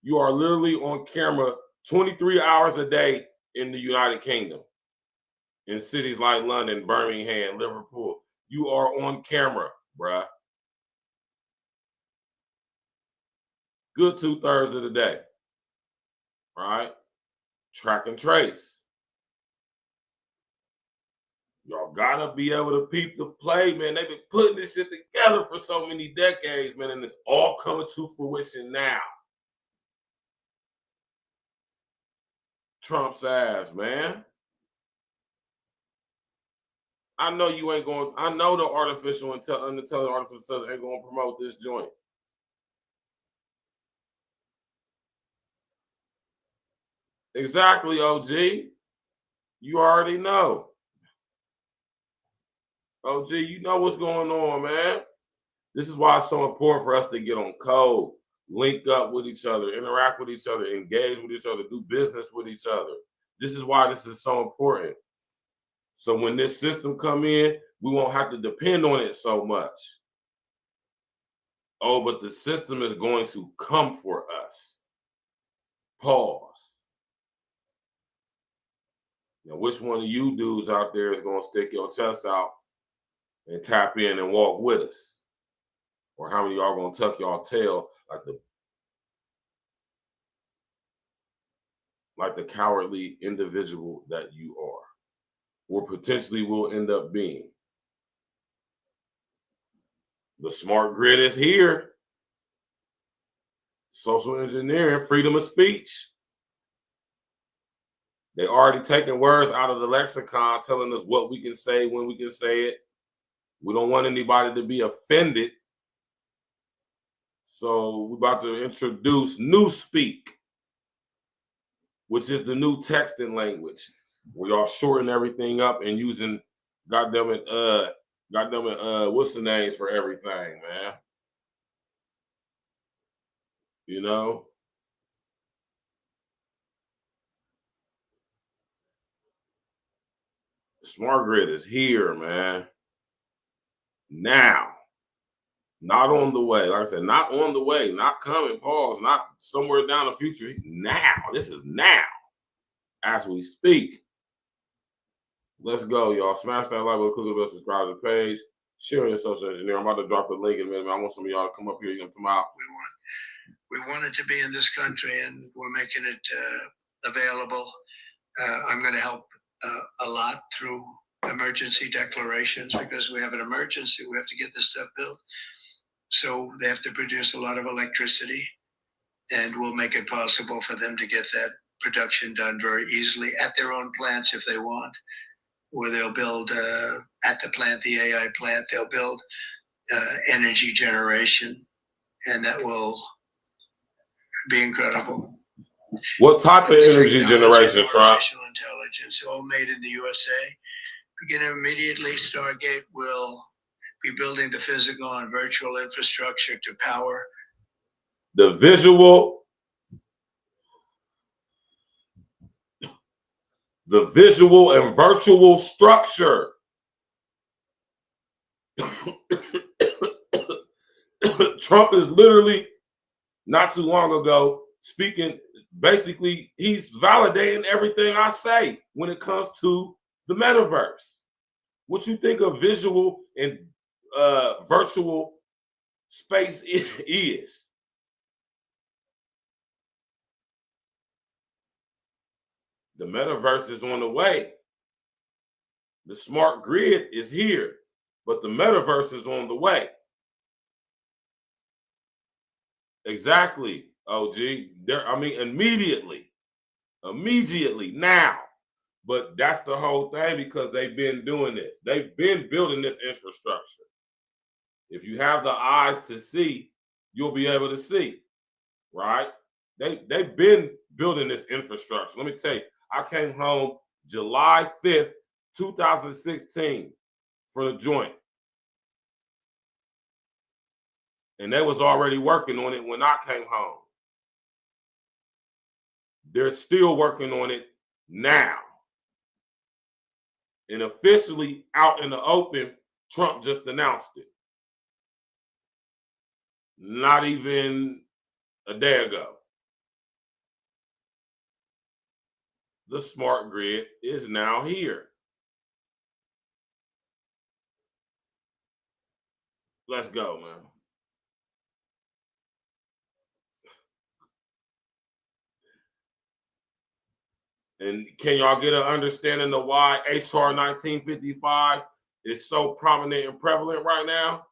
You are literally on camera 23 hours a day in the United Kingdom. in cities like London, Birmingham, Liverpool. You are on camera, bruh. Good 2/3 of the day. Right? Track and trace. Y'all gotta be able to peep the play, man. They've been putting this shit together for so many decades, man, and it's all coming to fruition now. Trump's ass, man. I know you ain't going. I know the artificial intelligence ain't going to promote this joint. Exactly, OG. You already know. OG, you know what's going on, man. This is why it's so important for us to get on code, link up with each other, interact with each other, engage with each other, do business with each other. This is why this is so important. So when this system come in, we won't have to depend on it so much. Oh, but the system is going to come for us. Pause. Now, which one of you dudes out there is going to stick your chest out and tap in and walk with us? Or how many of y'all going to tuck y'all tail like the cowardly individual that you are, or potentially will end up being? The smart grid is here. Social engineering, freedom of speech. They already taking words out of the lexicon, telling us what we can say, when we can say it. We don't want anybody to be offended. So we're about to introduce Newspeak, which is the new texting language, where y'all shorten everything up and using what's the names for everything, man? You know? Smart grid is here, man. Now. Not on the way. Like I said, not on the way, not coming, pause, not somewhere down the future. Now. This is now. As we speak. Let's go, y'all. Smash that like button, click the bell, subscribe to the page, share your social engineer. I'm about to drop the link in a minute. I want some of y'all to come up here. You know, come out. We wanted to be in this country, and we're making it available. I'm going to help a lot through emergency declarations, because we have an emergency. We have to get this stuff built. So they have to produce a lot of electricity, and we'll make it possible for them to get that production done very easily at their own plants if they want, where they'll build at the plant, the AI plant, they'll build energy generation, and that will be incredible. What type of energy generation, Trump? Artificial intelligence, all made in the USA. Beginning immediately, Stargate will be building the physical and virtual infrastructure to power the visual and virtual structure. Trump is literally not too long ago speaking. Basically, he's validating everything I say when it comes to the metaverse. What you think of visual and virtual space is? The metaverse is on the way. The smart grid is here, but the metaverse is on the way. Exactly, OG. Immediately now. But that's the whole thing, because they've been doing this. They've been building this infrastructure. If you have the eyes to see, you'll be able to see, right? They've been building this infrastructure. Let me tell you, I came home July 5th, 2016 for the joint. And they was already working on it when I came home. They're still working on it now. And officially out in the open, Trump just announced it. Not even a day ago. The smart grid is now here. Let's go, man. And can y'all get an understanding of why HR 1955 is so prominent and prevalent right now?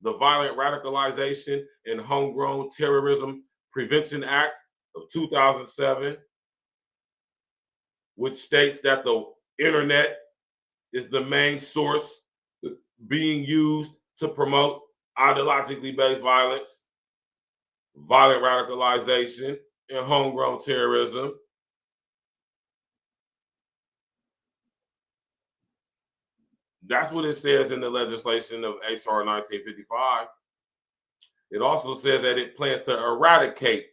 The Violent Radicalization and Homegrown Terrorism Prevention Act of 2007, which states that the internet is the main source being used to promote ideologically based violence, violent radicalization, and homegrown terrorism. That's what it says in the legislation of HR 1955. It also says that it plans to eradicate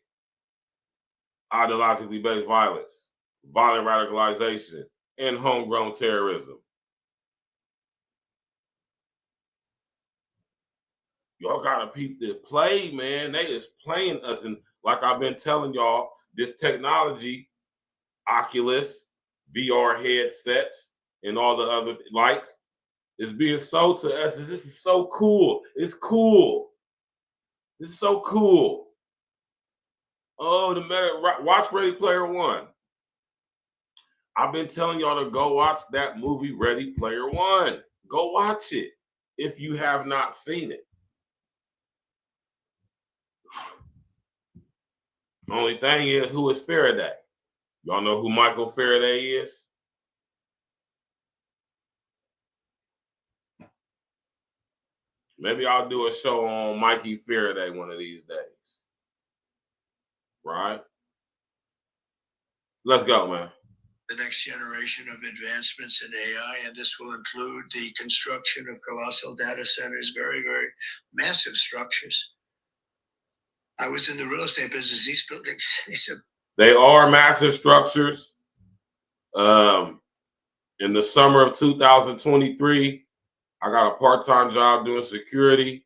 ideologically based violence, violent radicalization, and homegrown terrorism. Y'all gotta peep the play, man. They is playing us. And like I've been telling y'all, this technology, Oculus, VR headsets, and all the other is being sold to us. This is so cool. It's cool. This is so cool. Oh, watch Ready Player One. I've been telling y'all to go watch that movie, Ready Player One. Go watch it if you have not seen it. Only thing is, who is Faraday? Y'all know who Michael Faraday is? Maybe I'll do a show on Mikey Faraday one of these days. Right? Let's go, man. The next generation of advancements in AI, and this will include the construction of colossal data centers, very, very massive structures. I was in the real estate business. These buildings, they are massive structures. In the summer of 2023, I got a part-time job doing security.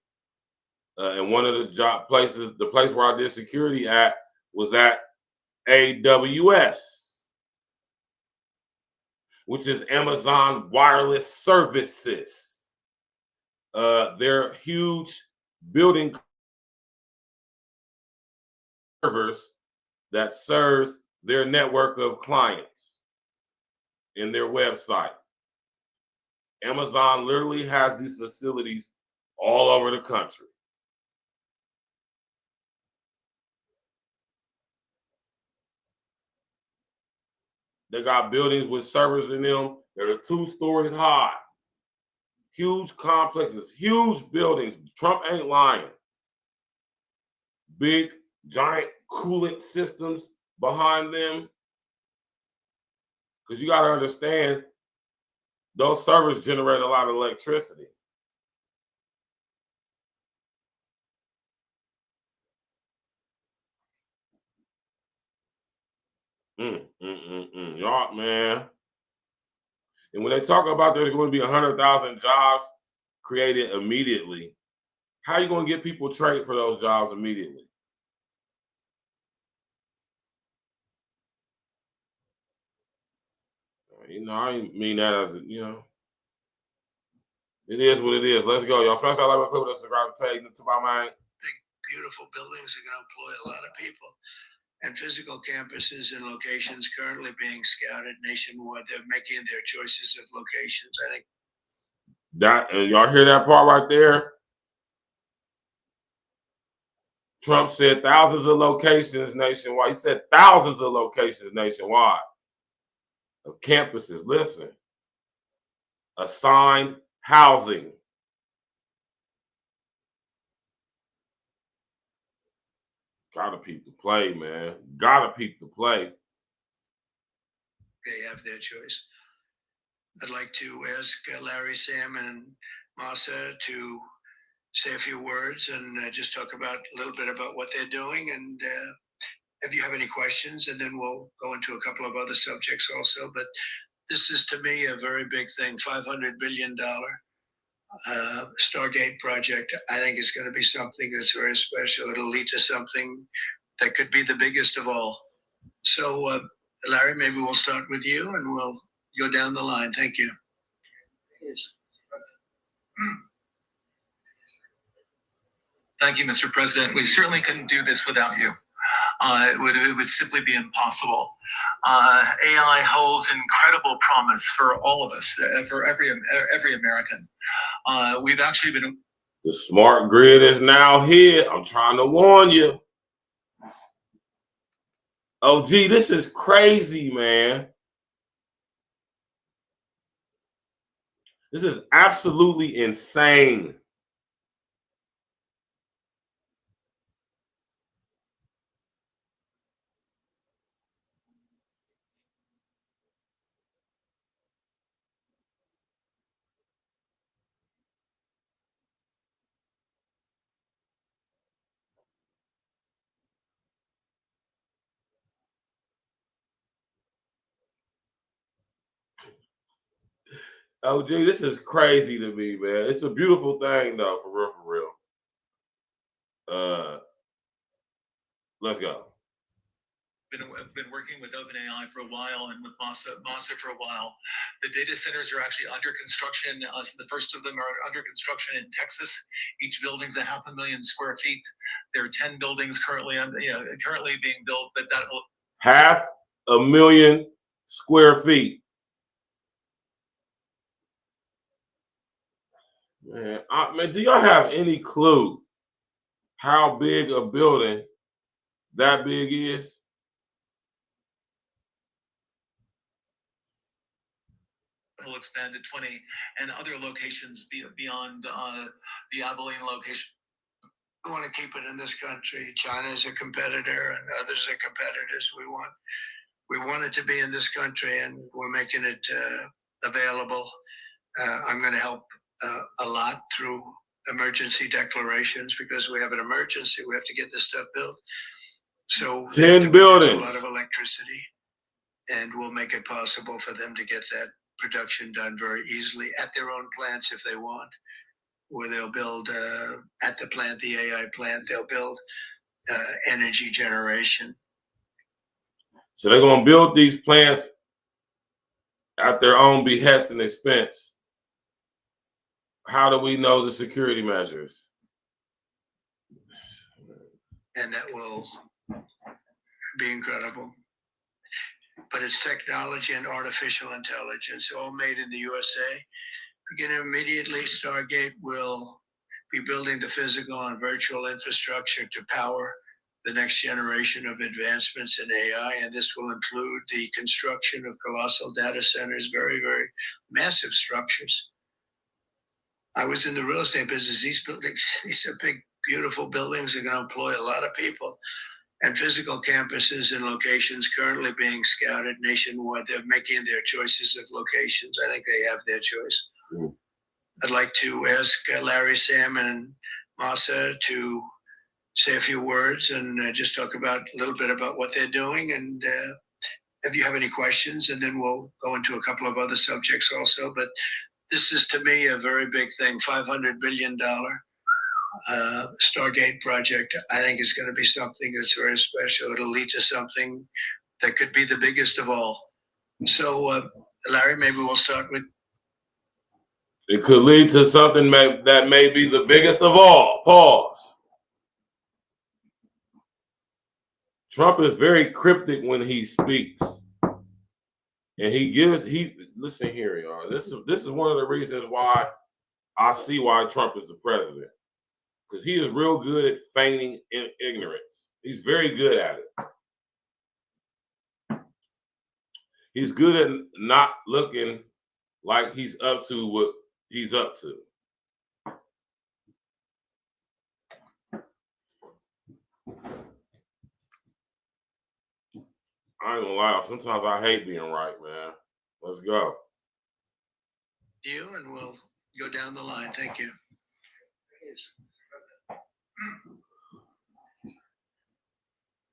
And one of the the place where I did security at was at AWS, which is Amazon Wireless Services. They're huge building servers that serves their network of clients in their website. Amazon literally has these facilities all over the country. They got buildings with servers in them that are 2 stories high. Huge complexes, huge buildings. Trump ain't lying. Big, giant coolant systems behind them. Because you got to understand, those servers generate a lot of electricity. Y'all, man. And when they talk about there's going to be 100,000 jobs created immediately, how are you going to get people trained for those jobs immediately? You know, I mean that as, it is what it is. Let's go, y'all. Smash that like button, click with us, subscribe, tag to my mind. Big, beautiful buildings are going to employ a lot of people. And physical campuses and locations currently being scouted nationwide. They're making their choices of locations, I think. That, and y'all hear that part right there? Trump said thousands of locations nationwide. He said thousands of locations nationwide of campuses. Listen, assigned housing. Gotta peep the play, man. Gotta peep the play. They have their choice. I'd like to ask Larry, Sam, and Masa to say a few words and just talk about a little bit about what they're doing, and if you have any questions, and then we'll go into a couple of other subjects also. But this is, to me, a very big thing. $500 billion Stargate project. I think it's going to be something that's very special. It'll lead to something that could be the biggest of all. So, Larry, maybe we'll start with you and we'll go down the line. Thank you. Thank you, Mr. President. We certainly couldn't do this without you. It would simply be impossible. AI holds incredible promise for all of us, for every American. We've actually been. The smart grid is now here. I'm trying to warn you. Oh, gee, this is crazy, man. This is absolutely insane. Oh, gee, this is crazy to me, man. It's a beautiful thing, though, for real, for real. Let's go. Been working with OpenAI for a while and with Masa for a while. The data centers are actually under construction. The first of them are under construction in Texas. Each building's 500,000 square feet. There are 10 buildings currently being built, but that will 500,000 square feet. Man, do y'all have any clue how big a building that big is? will expand to 20 and other locations beyond the Abilene location. We want to keep it in this country. China is a competitor and others are competitors. We want it to be in this country, and we're making it available. I'm going to help a lot through emergency declarations because we have an emergency. We have to get this stuff built. So 10 buildings, a lot of electricity, and we'll make it possible for them to get that production done very easily at their own plants if they want, where they'll build at the plant, the AI plant, they'll build energy generation. So they're going to build these plants at their own behest and expense. How do we know the security measures? And that will be incredible. But it's technology and artificial intelligence, all made in the USA. Begin immediately, Stargate will be building the physical and virtual infrastructure to power the next generation of advancements in AI, and this will include the construction of colossal data centers, very, very massive structures. I was in the real estate business. These buildings, these are big, beautiful buildings. They're going to employ a lot of people. And physical campuses and locations currently being scouted nationwide. They're making their choices of locations. I think they have their choice. Mm. I'd like to ask Larry, Sam, and Masa to say a few words and just talk about a little bit about what they're doing. And if you have any questions, and then we'll go into a couple of other subjects also. But this is, to me, a very big thing, $500 billion Stargate project. I think it's going to be something that's very special. It'll lead to something that could be the biggest of all. So, Larry, maybe we'll start with. It could lead to something that may be the biggest of all. Pause. Trump is very cryptic when he speaks. And listen here, y'all. This is one of the reasons why I see why Trump is the president. Because he is real good at feigning ignorance. He's very good at it. He's good at not looking like he's up to what he's up to. I ain't gonna lie, sometimes I hate being right, man. Let's go. You, and we'll go down the line. Thank you.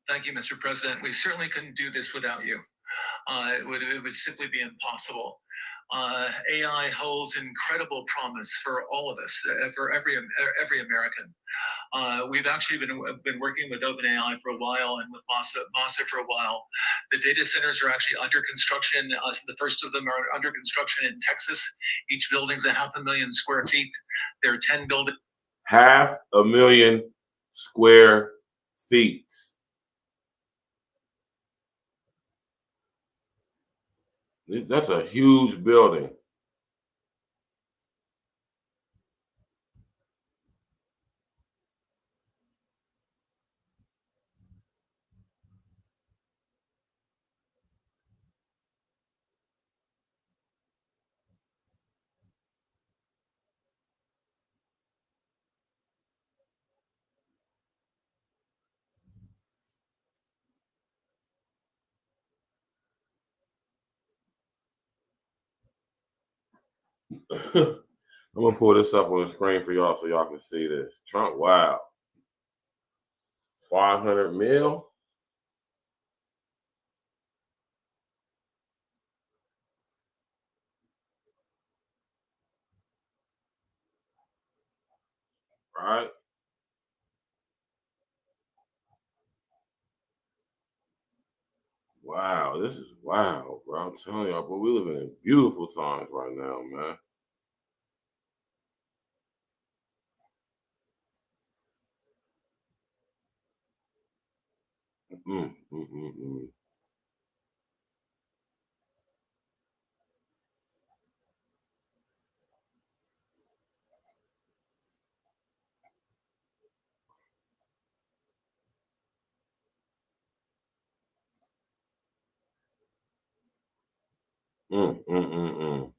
Thank you, Mr. President. We certainly couldn't do this without you. It would simply be impossible. AI holds incredible promise for all of us, for every American. We've actually been working with OpenAI for a while and with Masa for a while. The data centers are actually under construction. The first of them are under construction in Texas. Each building's 500,000 square feet. There are 10 buildings. 500,000 square feet. That's a huge building. I'm gonna pull this up on the screen for y'all so y'all can see this. Trump, wow. 500 mil. Right? Wow, this is wow, bro. I'm telling y'all, but we living in beautiful times right now, man. Mm, mm, mm, mm. Mm, mm, mm, mm.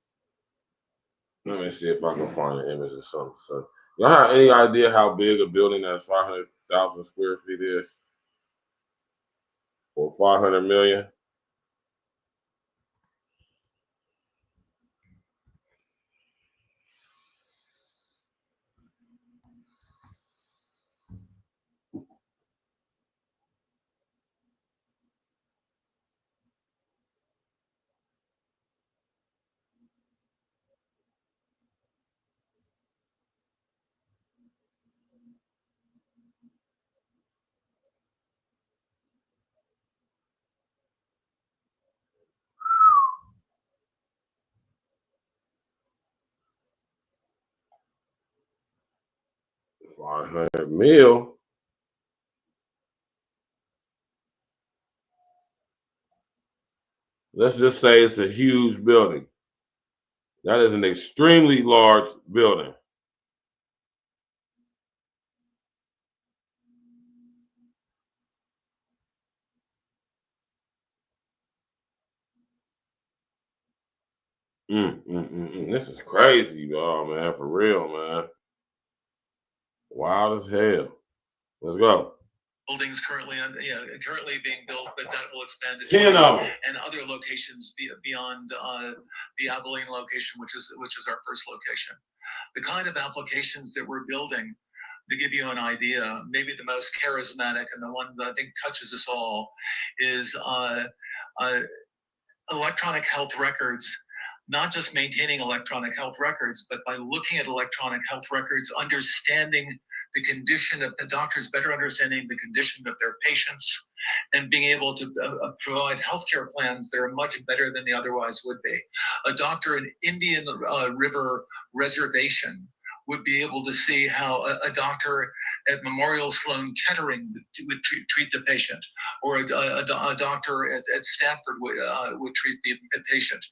Let me see if I can find an image or something. So, y'all have any idea how big a building that's 500,000 square feet is? Or 500 million? $500 million. Let's just say it's a huge building. That is an extremely large building. This is crazy, y'all, man. For real, man. Wild as hell. Let's go. Buildings currently being built, but that will expand to 10 of them. and other locations beyond the Abilene location, which is our first location. The kind of applications that we're building, to give you an idea, maybe the most charismatic and the one that I think touches us all is electronic health records. Not just maintaining electronic health records, but by looking at electronic health records, understanding the condition of the doctors, better understanding the condition of their patients, and being able to provide healthcare plans that are much better than they otherwise would be. A doctor in Indian River Reservation would be able to see how a doctor at Memorial Sloan Kettering would treat the patient, or a doctor at Stanford would treat the patient.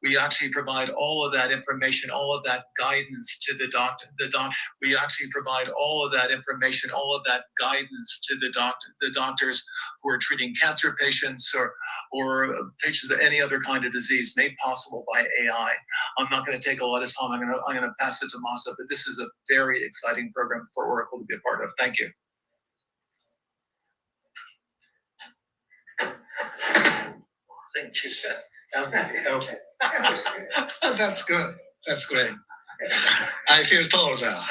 We actually provide all of that information, all of that guidance to the doctor. We actually provide all of that information, all of that guidance to the doctors who are treating cancer patients or patients with any other kind of disease, made possible by AI. I'm not going to take a lot of time. I'm going to pass it to Masa, but this is a very exciting program for Oracle to be a part of. Thank you. Thank you, sir. Okay. That's good. That's great. I feel told now.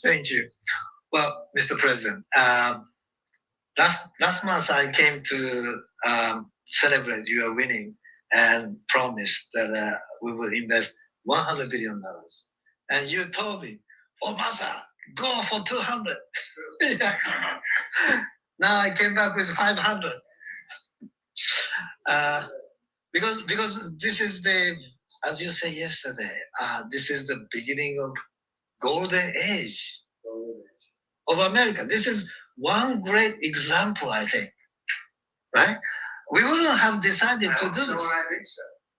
Thank you. Well, Mr. President, last month I came to celebrate your winning and promised that we will invest $100 billion. And you told me, oh, Masa, go for 200. Now I came back with 500. Because this is as you said yesterday, this is the beginning of golden age of America. This is one great example, I think. Right? We wouldn't have decided to do this.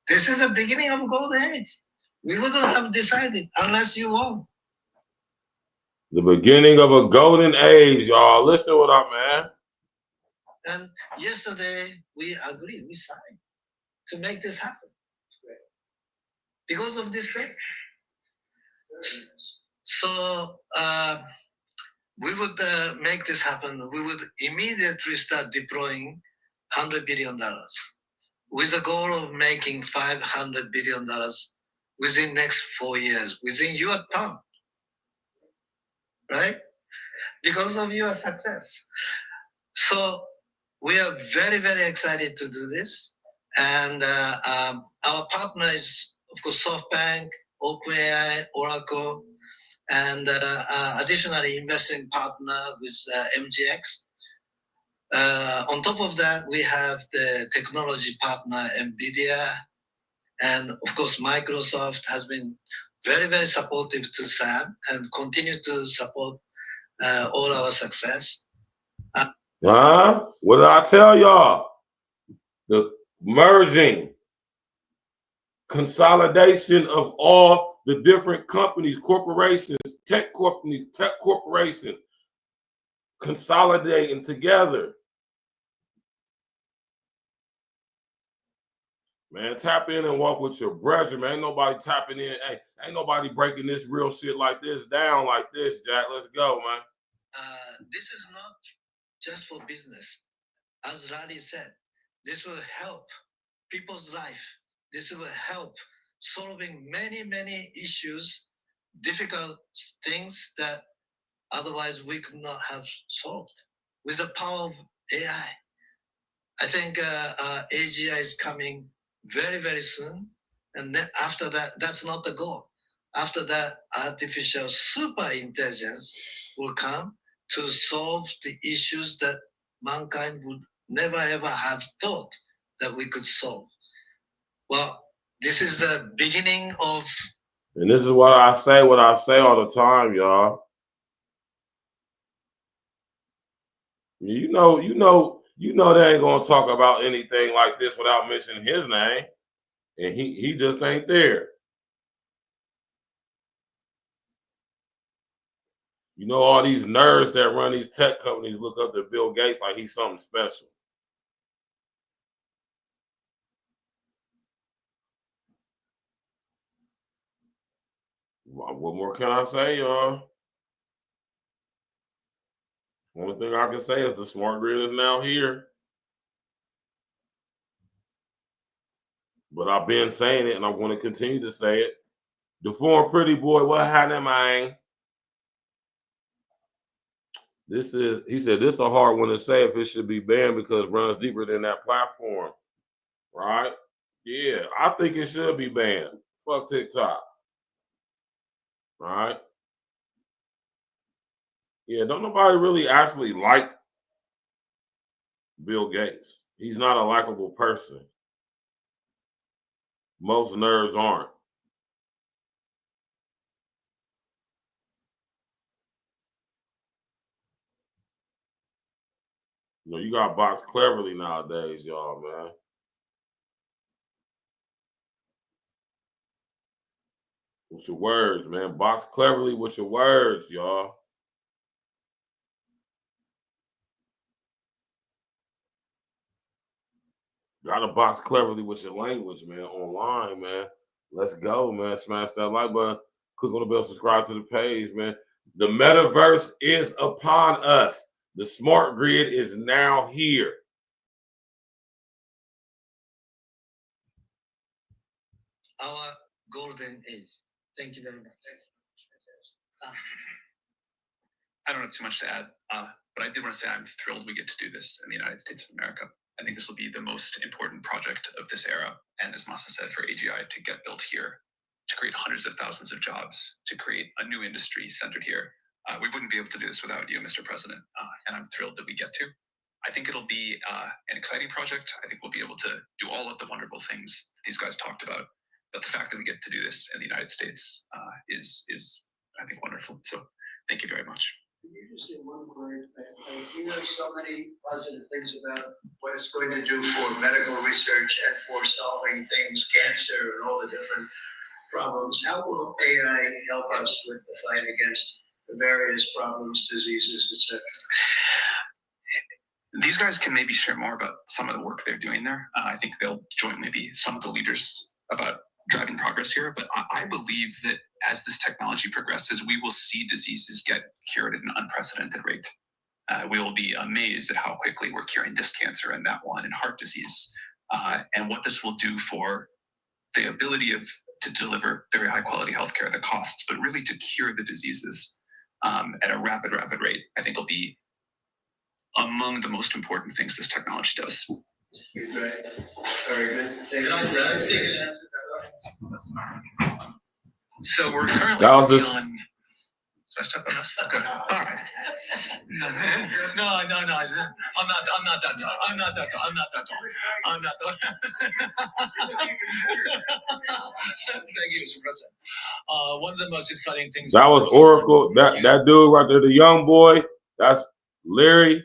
This is the beginning of golden age. We wouldn't have decided unless you won. The beginning of a golden age, y'all. Listen to what I'm, man. And yesterday we agreed, we signed to make this happen. Because of this thing. So we would make this happen. We would immediately start deploying $100 billion with a goal of making $500 billion within next 4 years, within your term, right? Because of your success. So we are very, very excited to do this. And our partner is, of course, SoftBank, OpenAI, Oracle, and additionally investing partner with MGX. On top of that, we have the technology partner, NVIDIA, and of course, Microsoft has been very, very supportive to Sam and continue to support all our success. What did I tell y'all? The merging, consolidation of all the different companies, corporations, tech corporations, consolidating together. Man, tap in and walk with your brethren, man. Ain't nobody tapping in. Hey, ain't nobody breaking this real shit like this down like this, Jack. Let's go, man. This is not just for business. As Larry said, this will help people's life. This will help solving many, many issues, difficult things that otherwise we could not have solved with the power of AI. I think AGI is coming very, very soon. And then after that, that's not the goal. After that, artificial super intelligence will come to solve the issues that mankind would never, ever have thought that we could solve. Well, this is the beginning of... And this is what I say all the time, y'all. You know they ain't gonna talk about anything like this without mentioning his name. And he just ain't there. You know, all these nerds that run these tech companies look up to Bill Gates like he's something special. What more can I say, y'all? Only thing I can say is the smart grid is now here. But I've been saying it, and I'm going to continue to say it. The foreign pretty boy, what happened, man? He said, this is a hard one to say if it should be banned because it runs deeper than that platform. Right? Yeah, I think it should be banned. Fuck TikTok. All right? Yeah, don't nobody really actually like Bill Gates. He's not a likable person. Most nerds aren't. You know, you got box cleverly nowadays, y'all, man. With your words, man. Box cleverly with your words, y'all. Gotta box cleverly with your language, man, online, man. Let's go, man. Smash that like button. Click on the bell, subscribe to the page, man. The metaverse is upon us. The smart grid is now here. Our golden age. Thank you very much. I don't have too much to add, but I did want to say I'm thrilled we get to do this in the United States of America. I think this will be the most important project of this era. And as Masa said, for AGI to get built here, to create hundreds of thousands of jobs, to create a new industry centered here. We wouldn't be able to do this without you, Mr. President. And I'm thrilled that we get to. I think it'll be an exciting project. I think we'll be able to do all of the wonderful things these guys talked about. But the fact that we get to do this in the United States is I think, wonderful. So thank you very much. Can you just say one word? I hear so many positive things about what it's going to do for medical research and for solving things, cancer and all the different problems. How will AI help us with the fight against the various problems, diseases, etc.? These guys can maybe share more about some of the work they're doing there. I think they'll jointly be some of the leaders about driving progress here. But I believe that as this technology progresses, we will see diseases get cured at an unprecedented rate. We will be amazed at how quickly we're curing this cancer and that one and heart disease, and what this will do for the ability to deliver very high quality healthcare, the costs, but really to cure the diseases at a rapid rate. I think will be among the most important things this technology does. Great. Very good. Thank you. So we're currently That was this. on. Should I step on this? Okay. All right. No. I'm not that tall. I'm not that tall. Thank you, Mr. President. One of the most exciting things. That was Oracle. That dude right there, the young boy. That's Larry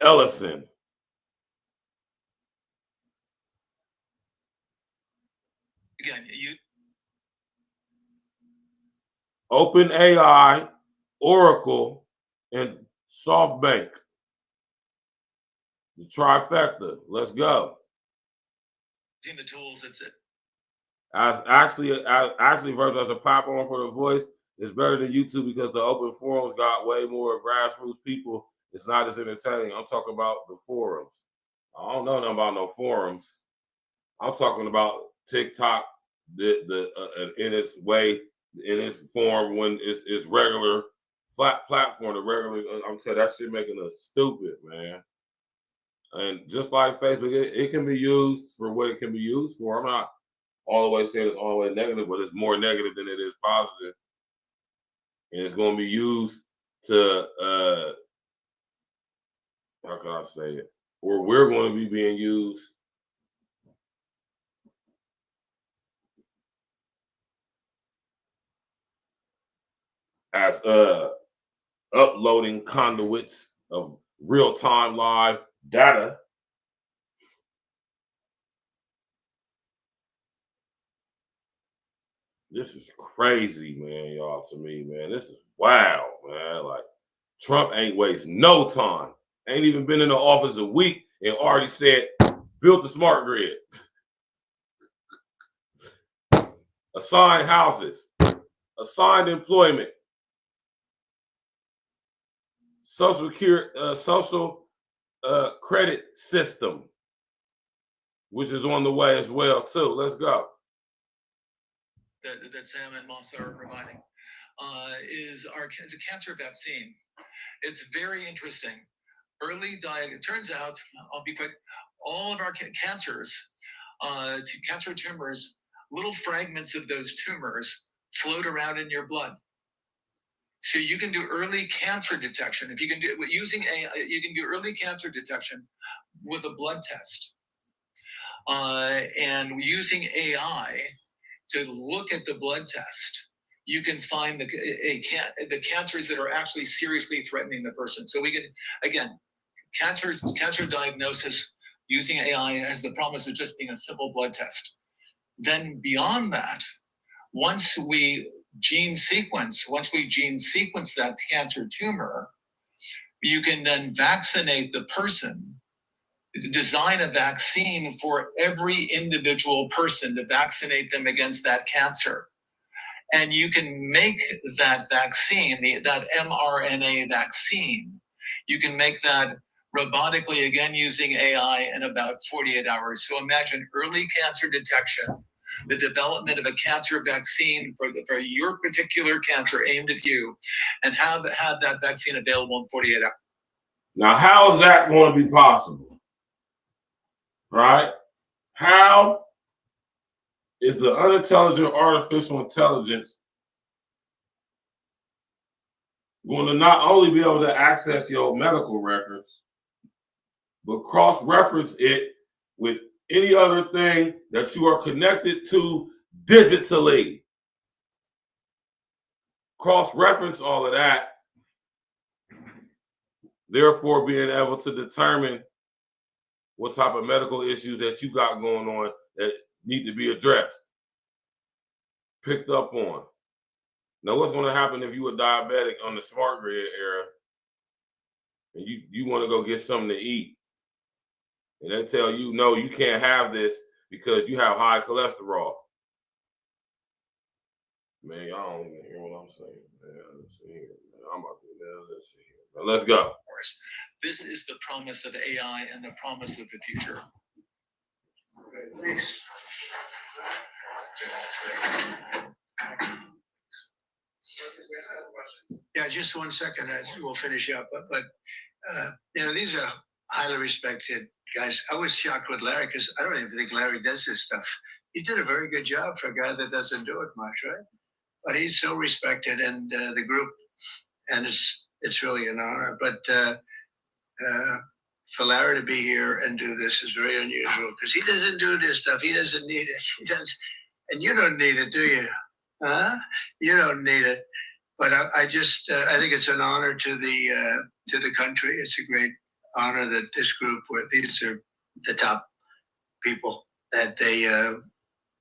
Ellison. Again, OpenAI, Oracle, and SoftBank. The trifecta. Let's go. Using the tools, that's it. Actually, versus as a platform for the voice, it's better than YouTube because the open forums got way more grassroots people. It's not as entertaining. I'm talking about the forums. I don't know nothing about no forums. I'm talking about TikTok, in its way, in its form when it's regular flat platform. The regular, I'm telling you, that shit making us stupid, man. And just like Facebook, it can be used for what it can be used for. I'm not all the way saying it's all the way negative, but it's more negative than it is positive. And it's going to be used to, how can I say it? Or we're going to be being used as uploading conduits of real-time live data. This is crazy, man, y'all, to me, man. This is wow, man. Like, Trump ain't wasting no time. Ain't even been in the office a week and already said, built the smart grid. Assigned houses. Assigned employment. Social credit system, which is on the way as well, too. Let's go. That Sam and Moss are providing is a cancer vaccine. It's very interesting. It turns out, I'll be quick, all of our cancers, cancer tumors, little fragments of those tumors float around in your blood. So you can do early cancer detection. If you can do it using AI, you can do early cancer detection with a blood test. And using AI to look at the blood test, you can find the cancers that are actually seriously threatening the person. So we can, again, cancer diagnosis using AI has the promise of just being a simple blood test. Then beyond that, once we gene sequence that cancer tumor, you can then vaccinate the person, design a vaccine for every individual person to vaccinate them against that cancer. And you can make that vaccine, that mRNA vaccine, you can make that robotically, again, using AI in about 48 hours. So imagine early cancer detection, the development of a cancer vaccine for your particular cancer aimed at you, and have that vaccine available in 48 hours. Now, how is that going to be possible? Right? How is the unintelligent artificial intelligence going to not only be able to access your medical records, but cross-reference it with any other thing that you are connected to digitally? cross-reference all of that, therefore being able to determine what type of medical issues that you got going on that need to be addressed, picked up on. Now, what's going to happen if you a diabetic on the smart grid era and you want to go get something to eat, and they tell you, no, you can't have this because you have high cholesterol? Man, y'all don't even hear what I'm saying. Man, let's see here. I'm about to let's see here. Now, let's go. This is the promise of AI and the promise of the future. Thanks. Yeah, just 1 second. We'll finish up. But these are highly respected guys. I was shocked with Larry because I don't even think Larry does this stuff. He did a very good job for a guy that doesn't do it much, right? But he's so respected, and the group, and it's really an honor. But for Larry to be here and do this is very unusual because he doesn't do this stuff. He doesn't need it. He does, and you don't need it, do you? Huh? You don't need it. But I think it's an honor to the country. It's a great honor that this group, where these are the top people, that they're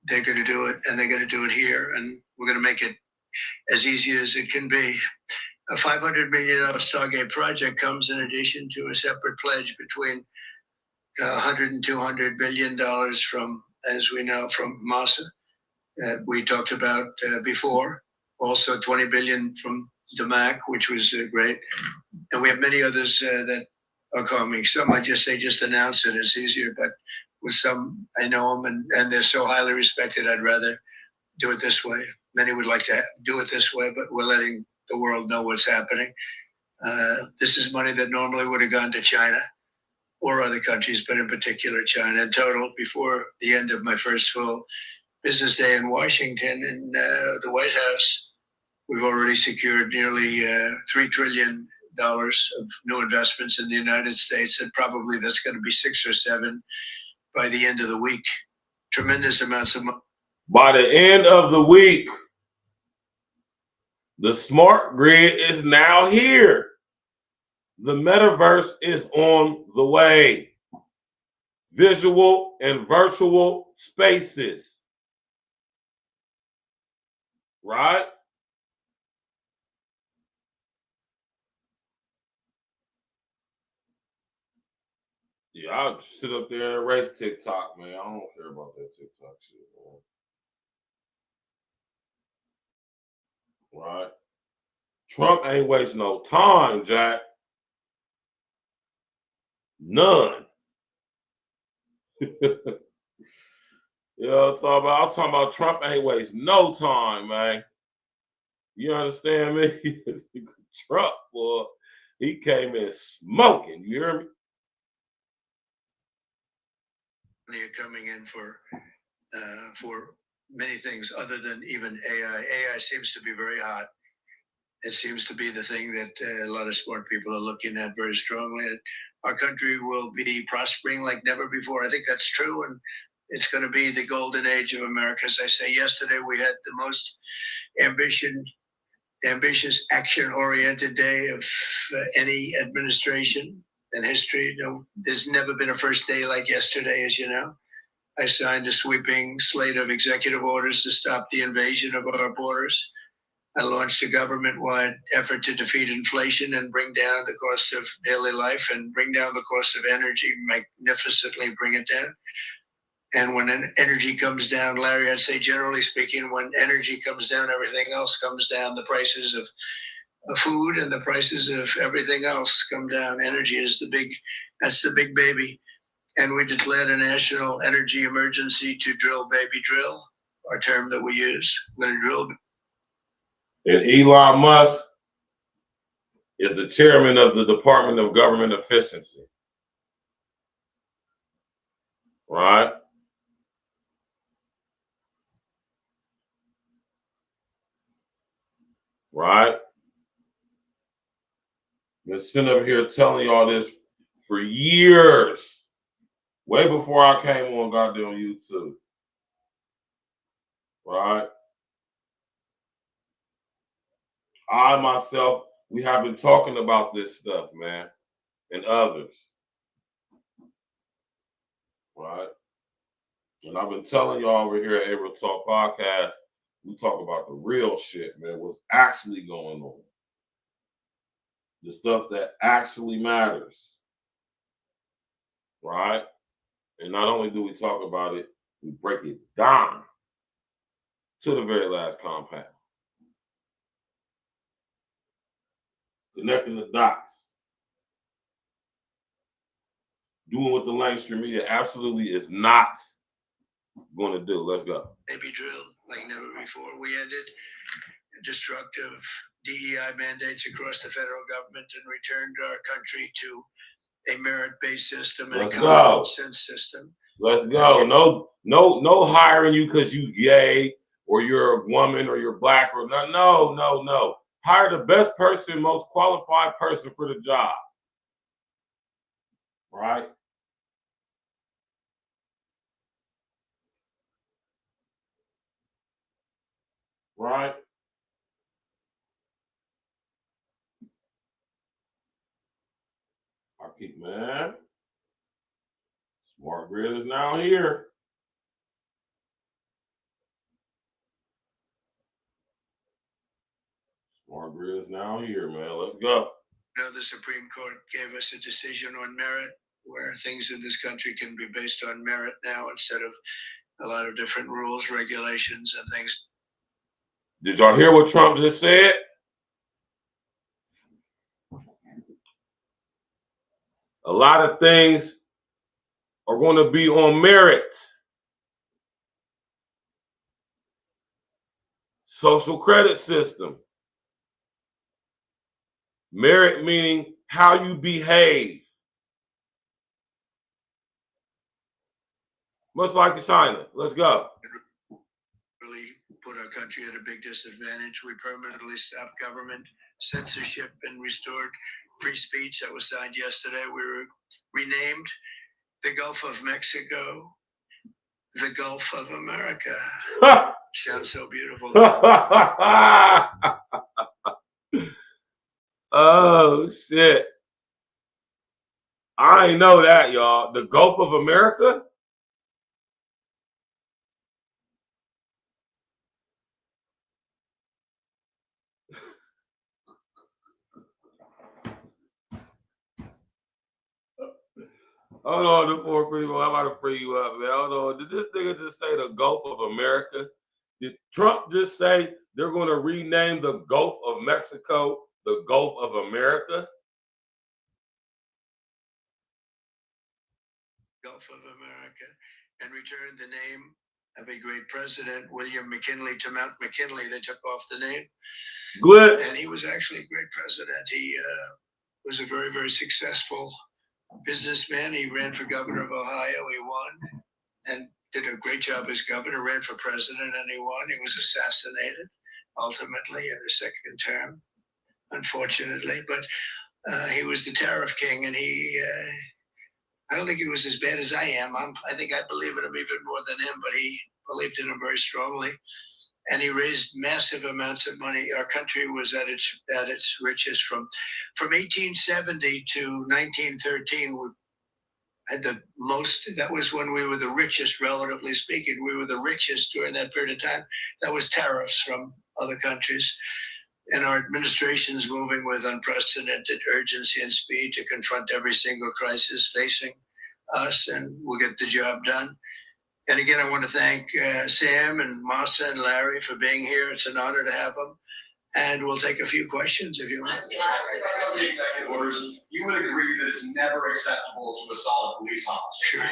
going to do it, and they're going to do it here, and we're going to make it as easy as it can be. A $500 million Stargate project comes in addition to a separate pledge between $100 and $200 billion from, as we know, from Massa, we talked about before. Also 20 billion from DMAC, which was great. And we have many others that are coming. Some I just say, just announce it. It's easier, but with some, I know them and they're so highly respected. I'd rather do it this way. Many would like to do it this way, but we're letting the world know what's happening. This is money that normally would have gone to China or other countries, but in particular China. In total, before the end of my first full business day in Washington, in the White House, we've already secured nearly $3 trillion of new investments in the United States, and probably that's going to be 6 or 7 by the end of the week. Tremendous amounts of money. By the end of the week, the smart grid is now here. The metaverse is on the way. Visual and virtual spaces. Right? Yeah, I'll sit up there and erase TikTok, man. I don't care about that TikTok shit, man. Right? Trump ain't wasting no time, Jack. None. I'm talking about Trump ain't wasting no time, man. You understand me? Trump, boy, he came in smoking. You hear me? Are coming in for many things other than even AI. AI seems to be very hot. It seems to be the thing that a lot of smart people are looking at very strongly. And our country will be prospering like never before. I think that's true, and it's going to be the golden age of America. As I say, yesterday we had the most ambitious, action-oriented day of any administration in history. There's never been a first day like yesterday, as you know. I signed a sweeping slate of executive orders to stop the invasion of our borders. I launched a government-wide effort to defeat inflation and bring down the cost of daily life and bring down the cost of energy, magnificently bring it down. And when energy comes down, Larry, I'd say generally speaking, when energy comes down, everything else comes down. The prices of food and the prices of everything else come down. Energy is that's the big baby. And we declared a national energy emergency to drill, baby, drill, our term that we use. We're going to drill. And Elon Musk is the chairman of the Department of Government Efficiency. Right? Right? Been sitting up here telling y'all this for years. Way before I came on goddamn YouTube. Right? I myself, we have been talking about this stuff, man, and others. Right? And I've been telling y'all over here at Able Talk Podcast, we talk about the real shit, man, what's actually going on. The stuff that actually matters. Right? And not only do we talk about it, we break it down to the very last compound. Connecting the dots. Doing what the mainstream media absolutely is not going to do. Let's go. They be drilled like never before. We ended destructive DEI mandates across the federal government and returned our country to a merit-based system and Let's a go. common sense system. Let's go. No hiring you because you gay or you're a woman or you're black or no. Hire the best person, most qualified person for the job. Right? Right? I keep, man. Smart Grid is now here. Smart Grid is now here, man. Let's go. The Supreme Court gave us a decision on merit, where things in this country can be based on merit now instead of a lot of different rules, regulations, and things. Did y'all hear what Trump just said? A lot of things are going to be on merit. Social credit system. Merit meaning how you behave. Much like China. Let's go. Really put our country at a big disadvantage. We permanently stopped government censorship and restored free speech that was signed yesterday. We were renamed the Gulf of Mexico, the Gulf of America. Sounds so beautiful. Oh, shit. I ain't know that, y'all. The Gulf of America? Hold on, the poor pretty boy. I'm about to free you up, man. Hold on. Did this nigga just say the Gulf of America? Did Trump just say they're going to rename the Gulf of Mexico the Gulf of America? Gulf of America, and returned the name of a great president, William McKinley, to Mount McKinley. They took off the name. Glitz. And he was actually a great president. He was a very, very successful businessman. He ran for governor of Ohio. He won and did a great job as governor, ran for president, and he won. He was assassinated ultimately in his second term, unfortunately. But he was the tariff king, and I don't think he was as bad as I am. I think I believe in him even more than him, but he believed in him very strongly. And he raised massive amounts of money. Our country was at its richest from 1870 to 1913. We had the most. That was when we were the richest, relatively speaking. We were the richest during that period of time. That was tariffs from other countries. And our administration's moving with unprecedented urgency and speed to confront every single crisis facing us, and we'll get the job done. And again, I want to thank Sam and Masa and Larry for being here. It's an honor to have them. And we'll take a few questions if you want. Some of the executive orders, you would agree that it's never acceptable to assault a police officer. Sure.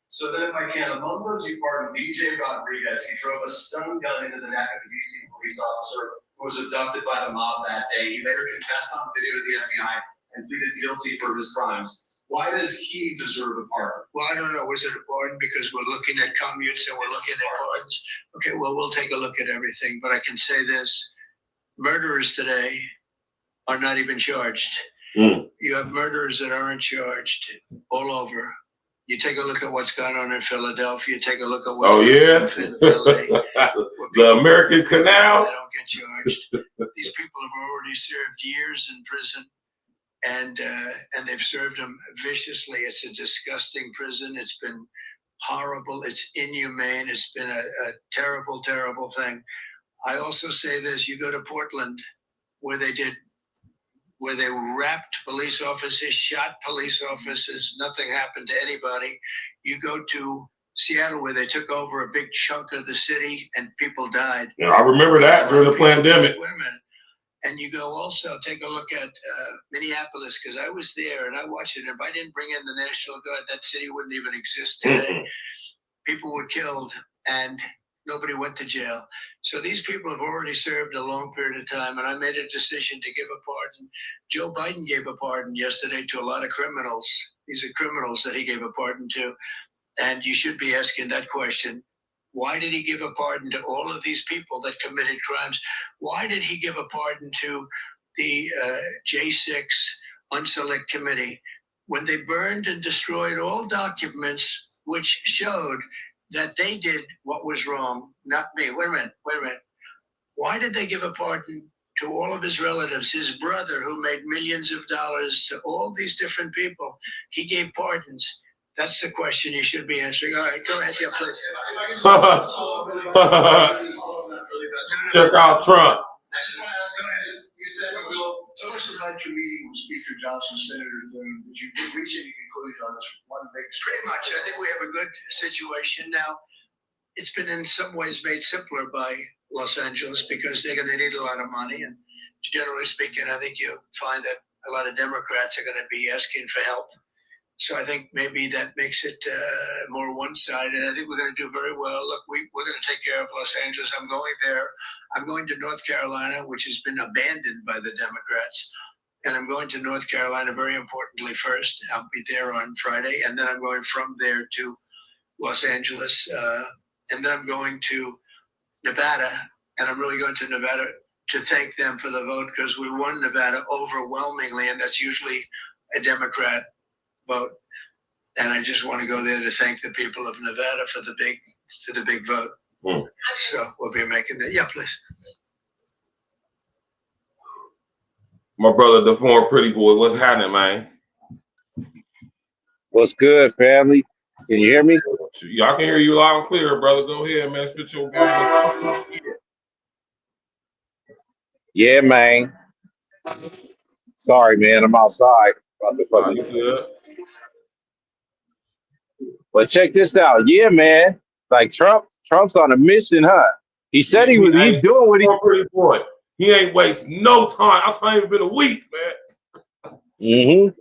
So then if I can, among those you pardoned DJ Rodriguez, he drove a stun gun into the neck of a DC police officer who was abducted by the mob that day. He later confessed on video to the FBI and pleaded guilty for his crimes. Why does he deserve a pardon? Well, I don't know. Was it a pardon? Because we're looking at commutes and we're looking at pardons. Okay, well, we'll take a look at everything. But I can say this. Murderers today are not even charged. You have murderers that aren't charged all over. You take a look at what's going on in Philadelphia. Take a look at what's Oh, going yeah? on in LA. The American Canal? They don't get charged. These people have already served years in prison, and they've served them viciously. It's a disgusting prison. It's been horrible. It's inhumane. It's been a terrible, terrible thing. I also say this: you go to Portland, where they wrapped police officers, shot police officers. Nothing happened to anybody. You go to Seattle, where they took over a big chunk of the city and people died. Yeah, I remember that during the pandemic. Wait a minute. And you go also take a look at Minneapolis, because I was there and I watched it. If I didn't bring in the National Guard, that city wouldn't even exist today. People were killed and nobody went to jail. So these people have already served a long period of time, and I made a decision to give a pardon. Joe Biden gave a pardon yesterday to a lot of criminals. These are criminals that he gave a pardon to. And you should be asking that question. Why did he give a pardon to all of these people that committed crimes? Why did he give a pardon to the J6 Unselect Committee when they burned and destroyed all documents which showed that they did what was wrong, not me? Wait a minute. Why did they give a pardon to all of his relatives, his brother who made millions of dollars, to all these different people? He gave pardons. That's the question you should be answering. All right, go ahead. Yeah, please. Check out Trump. You said, tell us about your meeting with Speaker Johnson, Senator Thune. Did you reach any conclusion on this one big? Pretty much. I think we have a good situation now. It's been in some ways made simpler by Los Angeles because they're going to need a lot of money. And generally speaking, I think you'll find that a lot of Democrats are going to be asking for help. So I think maybe that makes it more one-sided. I think we're going to do very well. Look, we're going to take care of Los Angeles. I'm going there. I'm going to North Carolina, which has been abandoned by the Democrats. And I'm going to North Carolina, very importantly, first. I'll be there on Friday. And then I'm going from there to Los Angeles. And then I'm going to Nevada. And I'm really going to Nevada to thank them for the vote, because we won Nevada overwhelmingly. And that's usually a Democrat vote, and I just want to go there to thank the people of Nevada for the big vote. So we'll be making that. Yeah, please. My brother, the former pretty boy, what's happening, man? What's good, family? Can you hear me? Y'all can hear you loud and clear, brother. Go ahead, man. Spit your game. Yeah, man. Sorry, man. I'm outside. You good? But check this out. Yeah, man. Like Trump's on a mission, huh? He said he's doing what he's pretty boy. He ain't wasting no time. I thought it's been a week, man.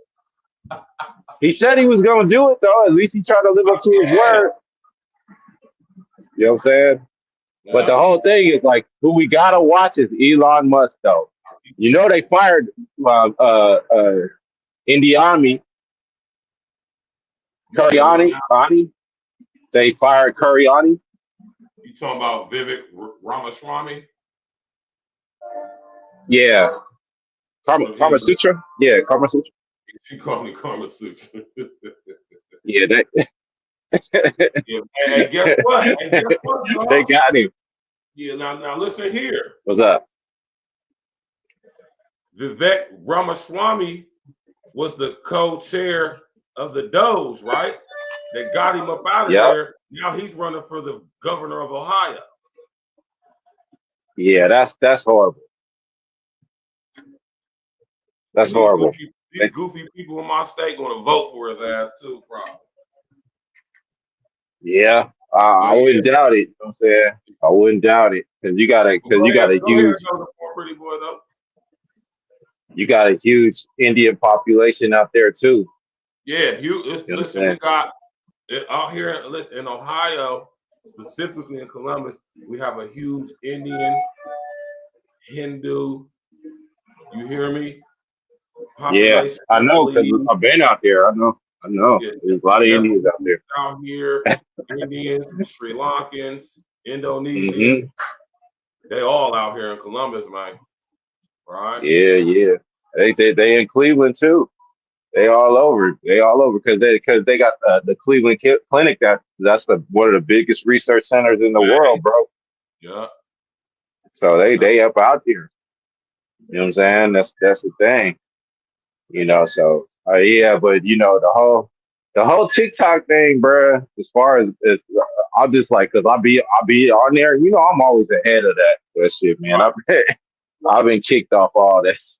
He said he was gonna do it though. At least he tried to live up to his word. You know what I'm saying? Yeah. But the whole thing is like, who we gotta watch is Elon Musk though. You know they fired in the army. Kuriani. They fired Kuriani. You talking about Vivek Ramaswamy? Yeah. Karma Sutra? Yeah, Karma Sutra. She called me Karma Sutra. Yeah, that. Yeah, hey, guess what? They got him. Yeah, now listen here. What's up? Vivek Ramaswamy was the co-chair of the Doge, right? They got him up out of there. Now he's running for the governor of Ohio. Yeah, that's horrible. That's horrible. These goofy people in my state going to vote for his ass too, probably. Yeah, I wouldn't doubt it. You know what I'm saying? I wouldn't doubt it because you got a huge Indian population out there too. Yeah, listen, we got out here in Ohio, specifically in Columbus, we have a huge Indian, Hindu. You hear me? Yeah, I know because I've been out there. I know. Yeah, there's a lot of Indians out there. Out here, Indians, Sri Lankans, Indonesians, they all out here in Columbus, man. Right? Yeah. They in Cleveland too. They all over. They all over because they got the Cleveland Clinic. That's one of the biggest research centers in the world, bro. Yeah. So they up out here. You know what I'm saying? That's the thing. You know. So yeah, but you know the whole TikTok thing, bro. As far as I'm just like, cause I'll be on there. You know, I'm always ahead of that shit, man. I've been kicked off all this.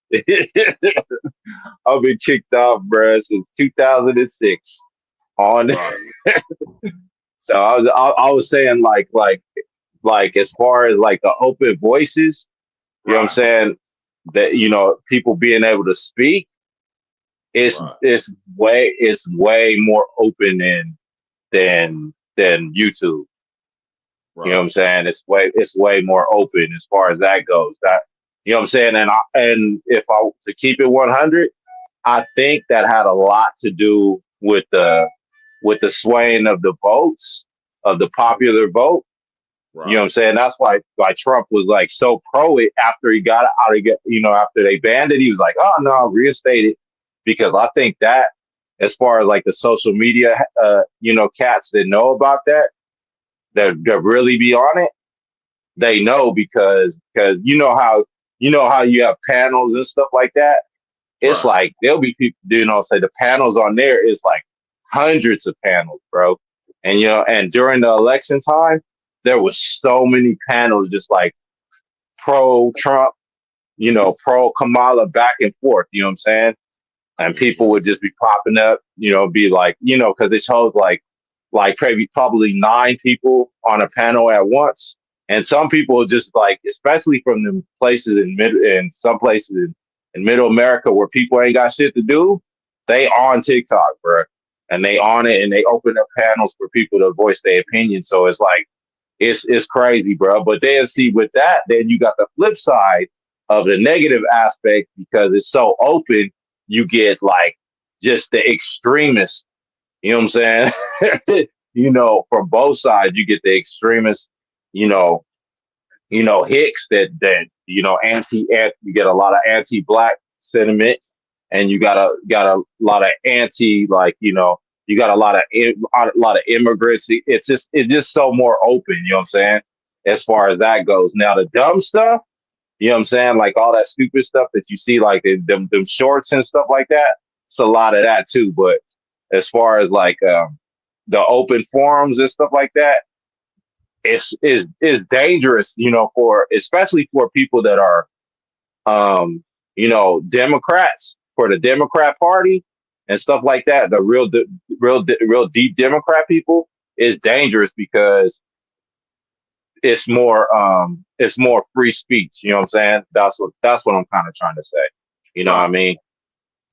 I've been kicked off, bro, since 2006. On so I was saying like as far as like the open voices, you know what I'm saying, that you know people being able to speak, it's way more open than YouTube. You know what I'm saying? It's way more open as far as that goes. That you know what I'm saying? And if I to keep it 100, I think that had a lot to do with the swaying of the votes of the popular vote. You know what I'm saying? That's why Trump was like so pro it after he got out of after they banned it. He was like, oh no, reinstate it, because I think that as far as like the social media cats that know about that really be on it, they know because you know how you have panels and stuff like that. It's like there'll be people, say the panels on there is like hundreds of panels, bro. And and during the election time, there was so many panels just like pro Trump, pro Kamala, back and forth. You know what I'm saying? And people would just be popping up, be like, because it shows like probably 9 people on a panel at once. And some people just like, especially from the places in some places in middle America where people ain't got shit to do, they on TikTok, bro. And they on it and they open up panels for people to voice their opinion. So it's like, it's crazy, bro. But then see with that, then you got the flip side of the negative aspect, because it's so open, you get like just the extremists, you know what I'm saying? From both sides, you get the extremists, hicks that you get a lot of anti-black sentiment, and you got a lot of anti, like, you got a lot of immigrants. It's just so more open, you know what I'm saying, as far as that goes. Now the dumb stuff, you know what I'm saying, like all that stupid stuff that you see, like them shorts and stuff like that, it's a lot of that too. But as far as like the open forums and stuff like that, it's dangerous, especially for people that are Democrats, for the Democrat Party and stuff like that. The real deep Democrat people is dangerous, because it's more free speech. You know what I'm saying? That's what I'm kind of trying to say. You know what I mean?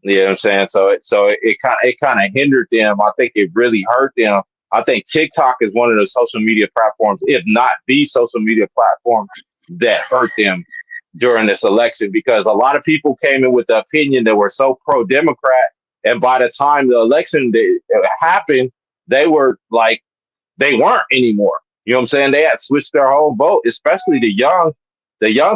You know what I'm saying? So it kind of hindered them. I think it really hurt them. I think TikTok is one of the social media platforms, if not the social media platform, that hurt them during this election, because a lot of people came in with the opinion that were so pro-Democrat, and by the time the election happened, they were like, they weren't anymore. You know what I'm saying? They had switched their whole vote, especially the young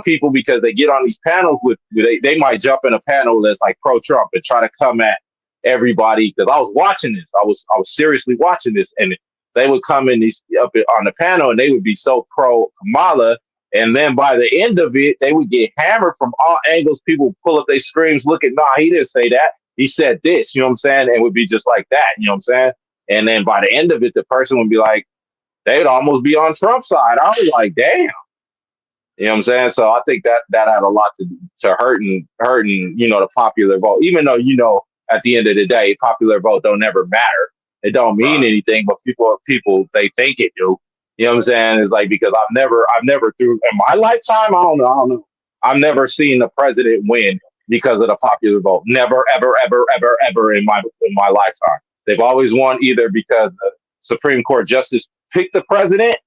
people, because they get on these panels they might jump in a panel that's like pro-Trump and try to come at everybody. Because I was watching this, I was seriously watching this, and they would come in up on the panel and they would be so pro Kamala, and then by the end of it, they would get hammered from all angles. People would pull up their screens, look at, nah, he didn't say that, he said this. You know what I'm saying? And it would be just like that. You know what I'm saying? And then by the end of it, the person would be like, they would almost be on Trump's side. I was like, damn. You know what I'm saying? So I think that had a lot to hurting, the popular vote. Even though, at the end of the day, popular vote don't never matter. It don't mean anything, but people they think it do. You know what I'm saying? It's like, because I've never through in my lifetime, I don't know. I've never seen the president win because of the popular vote. Never, ever, ever, ever, ever in my lifetime. They've always won either because the Supreme Court justice picked the president,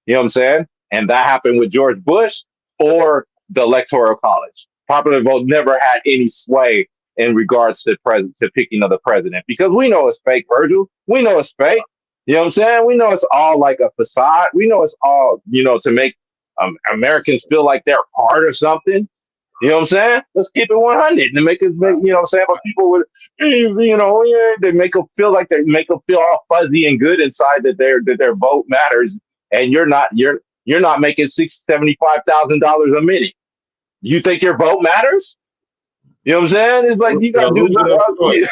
you know what I'm saying? And that happened with George Bush, or the Electoral College. Popular vote never had any sway in regards to picking of the president, because we know it's fake, Virgil. We know it's fake. You know what I'm saying? We know it's all like a facade. We know it's all, to make Americans feel like they're part of something. You know what I'm saying? Let's keep it 100 to make us, you know what I'm saying? But You know, yeah, they make them feel like they make them feel all fuzzy and good inside that their vote matters, and you're not making $75,000 a minute. You think your vote matters? You know what I'm saying? It's like you The got dudes. illusion of choice.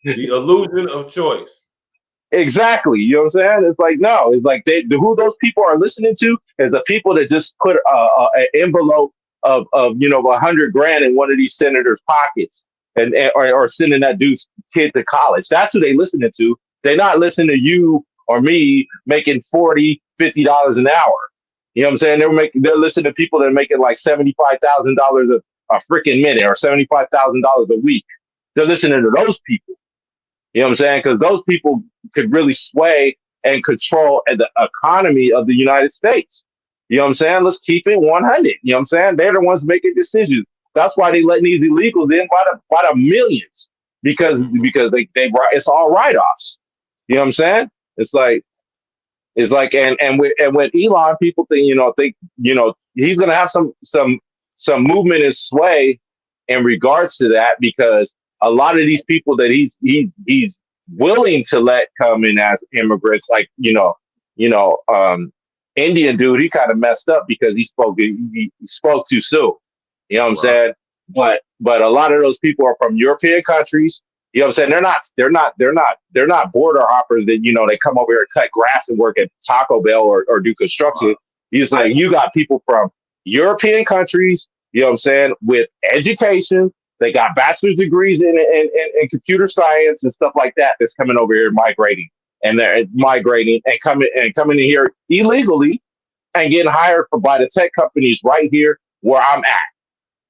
The illusion of choice. Exactly. You know what I'm saying? It's like no. It's like who those people are listening to is the people that just put an envelope of $100,000 in one of these senators' pockets or sending that dude's kid to college. That's who they listening to. They're not listening to you or me making $40, $50 an hour. You know what I'm saying? They're listening to people that are making like $75,000 a freaking minute or $75,000 a week. They're listening to those people. You know what I'm saying? Because those people could really sway and control the economy of the United States. You know what I'm saying? Let's keep it 100. You know what I'm saying? They're the ones making decisions. That's why they letting these illegals in by the millions because they it's all write-offs. You know what I'm saying? It's like and with Elon, people think he's gonna have some movement and sway in regards to that because a lot of these people that he's willing to let come in as immigrants, like Indian dude, he kind of messed up because he spoke too soon. You know what I'm saying? But a lot of those people are from European countries. You know what I'm saying? They're not border hoppers that they come over here and cut grass and work at Taco Bell or do construction. He's like you got people from European countries. You know what I'm saying? With education. They got bachelor's degrees in computer science and stuff like that. That's coming over here, migrating, and they're migrating and coming in here illegally and getting hired by the tech companies right here where I'm at.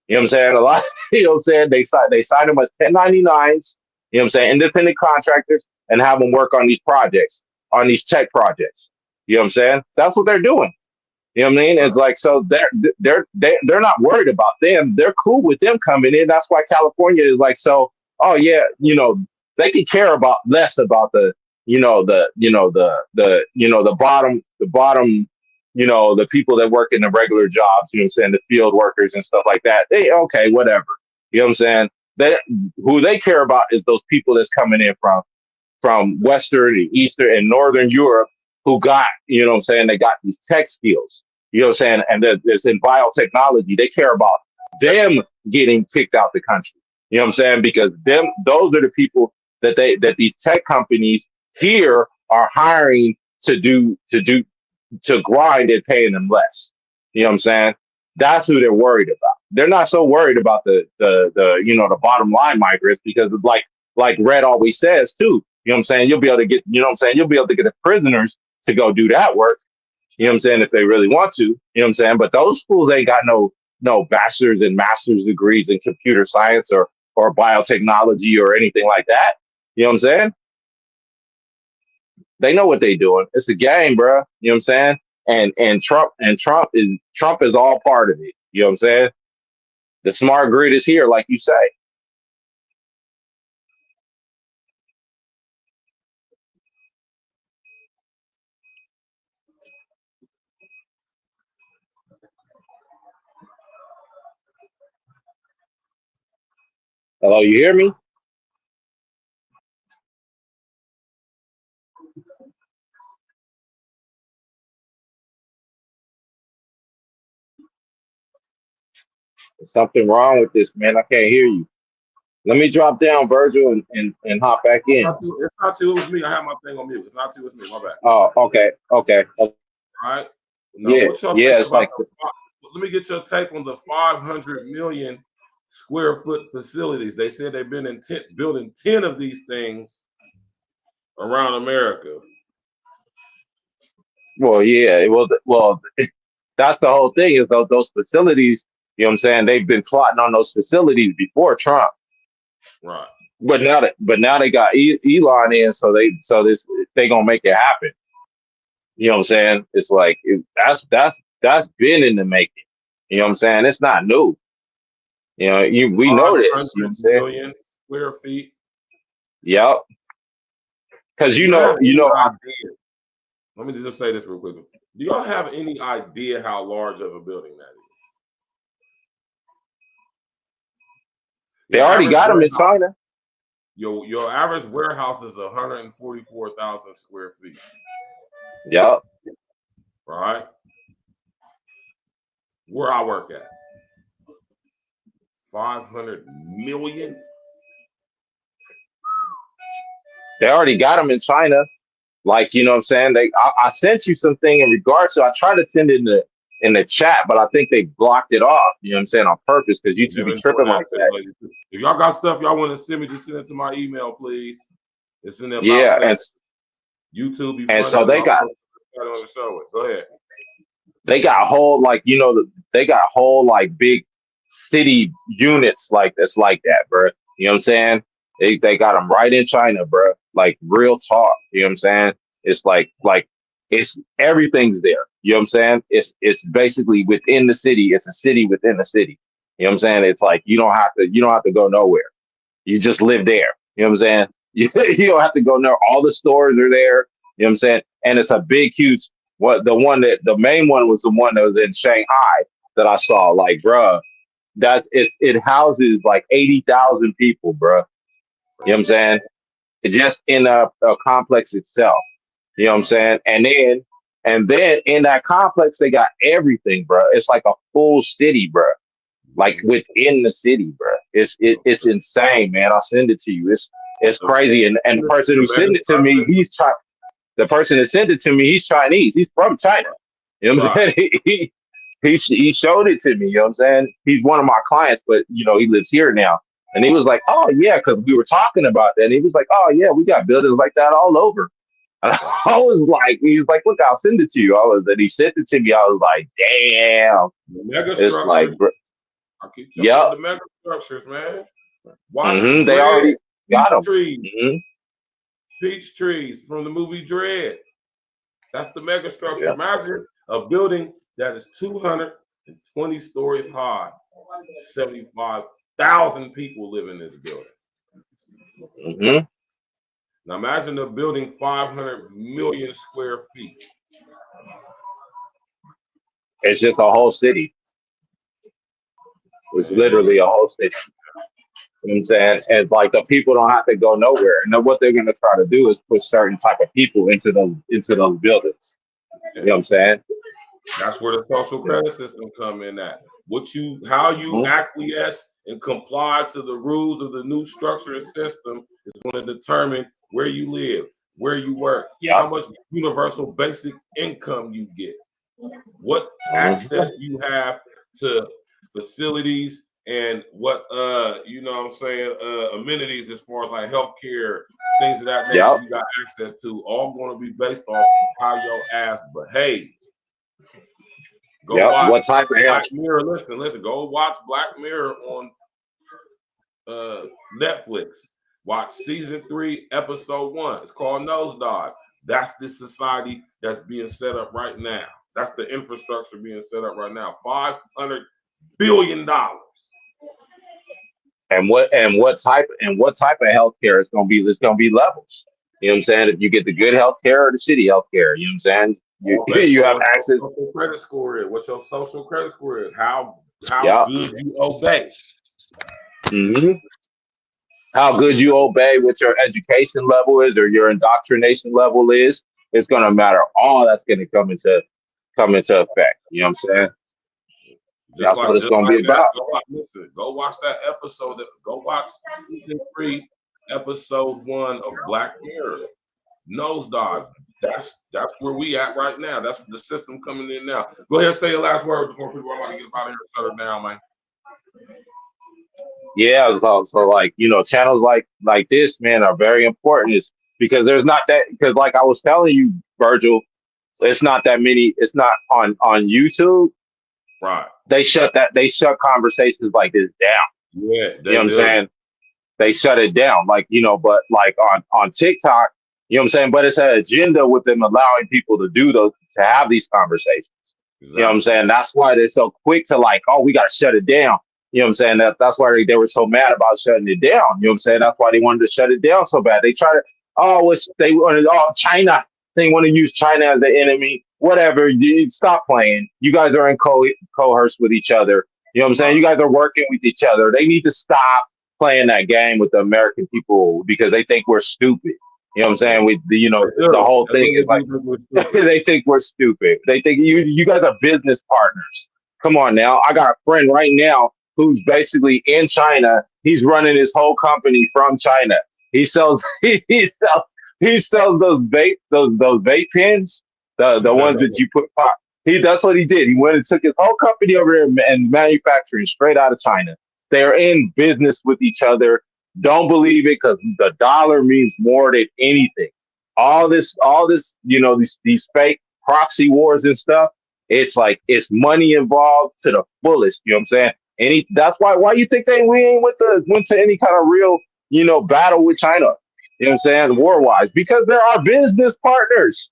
You know what I'm saying? A lot. You know what I'm saying? They sign them as 1099s. You know what I'm saying? Independent contractors and have them work on these projects, on these tech projects. You know what I'm saying? That's what they're doing. You know what I mean? It's like so they're not worried about them. They're cool with them coming in. That's why California is like so. Oh yeah, they can care about less about the bottom the people that work in the regular jobs. You know what I'm saying? The field workers and stuff like that. They okay, whatever. You know what I'm saying? Who they care about is those people that's coming in from Western, Eastern, and Northern Europe. Who got, you know what I'm saying, they got these tech skills, you know what I'm saying, and there's in biotechnology, they care about them getting kicked out the country, you know what I'm saying, because those are the people that these tech companies here are hiring to grind and paying them less, you know what I'm saying, that's who they're worried about. They're not so worried about the bottom line migrants because like Red always says too, you know what I'm saying, you'll be able to get the prisoners to go do that work, you know what I'm saying, if they really want to, you know what I'm saying? But those schools ain't got no bachelor's and master's degrees in computer science or biotechnology or anything like that. You know what I'm saying? They know what they doing. It's a game, bro. You know what I'm saying? And Trump is all part of it. You know what I'm saying? The smart grid is here, like you say. Hello, you hear me? There's something wrong with this, man. I can't hear you. Let me drop down, Virgil, and hop back in. It's not you, it's me. I have my thing on mute. It's not you, it's me. My bad. Oh, okay. All right. Now, It's like let me get your take on the 500 million square foot facilities. They said they've been building 10 of these things around America. Well, yeah. Well, that's the whole thing is those facilities. You know what I'm saying? They've been plotting on those facilities before Trump. Right. But now they got Elon in, so they gonna make it happen. You know what I'm saying? It's like that's been in the making. You know what I'm saying? It's not new. You know, we know this. You know what I'm saying? Million square feet. Yep. Because let me just say this real quick. Do y'all have any idea how large of a building that is? They already got them in China. Your average warehouse is 144,000 square feet. Yep. Right? Where I work at. 500 million. They already got them in China. Like, you know what I'm saying? I sent you something in regards to, I tried to send it in the chat, but I think they blocked it off, you know what I'm saying, on purpose, because YouTube be tripping like that. If y'all got stuff y'all want to send me, just send it to my email, please. It's in the about Yeah, section. and YouTube. And so they got Go ahead. They got whole, like, you know, they got whole like big city units like that's like that, bro. You know what I'm saying? They got them right in China, bro. Like real talk. You know what I'm saying? It's like it's everything's there. You know what I'm saying? It's basically within the city. It's a city within the city. You know what I'm saying? It's like you don't have to go nowhere. You just live there. You know what I'm saying? You don't have to go nowhere. All the stores are there. You know what I'm saying? And it's a big, huge. The main one was the one that was in Shanghai that I saw. Like, bruh, it houses like 80,000 people, bruh. You know what I'm saying? It's just in a complex itself. You know what I'm saying? And then in that complex they got everything, bruh. It's like a full city, bruh. Like within the city, bruh. It's insane, man. I'll send it to you. It's crazy. And the person who sent it to me, the person that sent it to me, he's Chinese. He's from China. You know what I'm saying? He showed it to me. You know what I'm saying? He's one of my clients, but you know he lives here now. And he was like, "Oh yeah," because we were talking about that. And he was like, "Oh yeah, we got buildings like that all over." And I was like, he was like, "Look, I'll send it to you." And he sent it to me. I was like, "Damn!" It's like, I keep telling you the mega structures, man. Watch they already got them. Peach trees from the movie Dread. That's the mega structure. Yeah. Imagine a building that is 220 stories high. 75,000 people live in this building. Now imagine a building 500 million square feet. It's just a whole city. It's literally a whole city. You know what I'm saying? And like the people don't have to go nowhere. And then what they're going to try to do is put certain type of people into those buildings. You know what I'm saying? That's where the social credit system come in at. How you acquiesce and comply to the rules of the new structure and system is going to determine where you live, where you work, how much universal basic income you get, what access you have to facilities, and what you know what I'm saying, amenities as far as like healthcare, things of that nature you got access to, all going to be based off how your ass behave. Go watch what type of Black Mirror. Listen, go watch Black Mirror on Netflix. Watch season 3, episode 1. It's called Nosedive. That's the society that's being set up right now. That's the infrastructure being set up right now. $500 billion. And what type of healthcare is going to be? There's going to be levels. You know what I'm saying? If you get the good healthcare or the shitty healthcare, you know what I'm saying? You have access. What your credit score is? What your social credit score is? How good you obey? How good you obey, what your education level is, or your indoctrination level is. It's going to matter. All that's going to come into effect. You know what I'm saying? That's what it's going to be about. Go watch that episode. Go watch season 3, episode 1 of Black Mirror. Nosedive. That's where we at right now. That's the system coming in now. Go ahead and say your last word before people are about to get out of here and shut her down, man. Yeah, so like, you know, channels like this, man, are very important. It's because because like I was telling you, Virgil, it's not that many. It's not on YouTube. Right. They shut conversations like this down. Yeah, you know what I'm saying? They shut it down, like, you know, but like on TikTok, you know what I'm saying? But it's an agenda with them allowing people to have these conversations. Exactly. You know what I'm saying? That's why they're so quick to like, oh, we got to shut it down. You know what I'm saying? That's why they were so mad about shutting it down. You know what I'm saying? That's why they wanted to shut it down so bad. They try to, China. They want to use China as the enemy. Whatever. You stop playing. You guys are in coerce with each other. You know what I'm saying? You guys are working with each other. They need to stop playing that game with the American people because they think we're stupid. You know what I'm saying? The whole thing is like they think we're stupid. They think you guys are business partners. Come on now. I got a friend right now who's basically in China. He's running his whole company from China. He sells he sells those vape pens, the ones that you put pop. That's what he did. He went and took his whole company over there and manufacturing straight out of China. They're in business with each other. Don't believe it because the dollar means more than anything. All this, these fake proxy wars and stuff. It's like it's money involved to the fullest. You know what I'm saying? That's why you think we ain't went to any kind of real, battle with China. You know what I'm saying? War wise, because they're our business partners.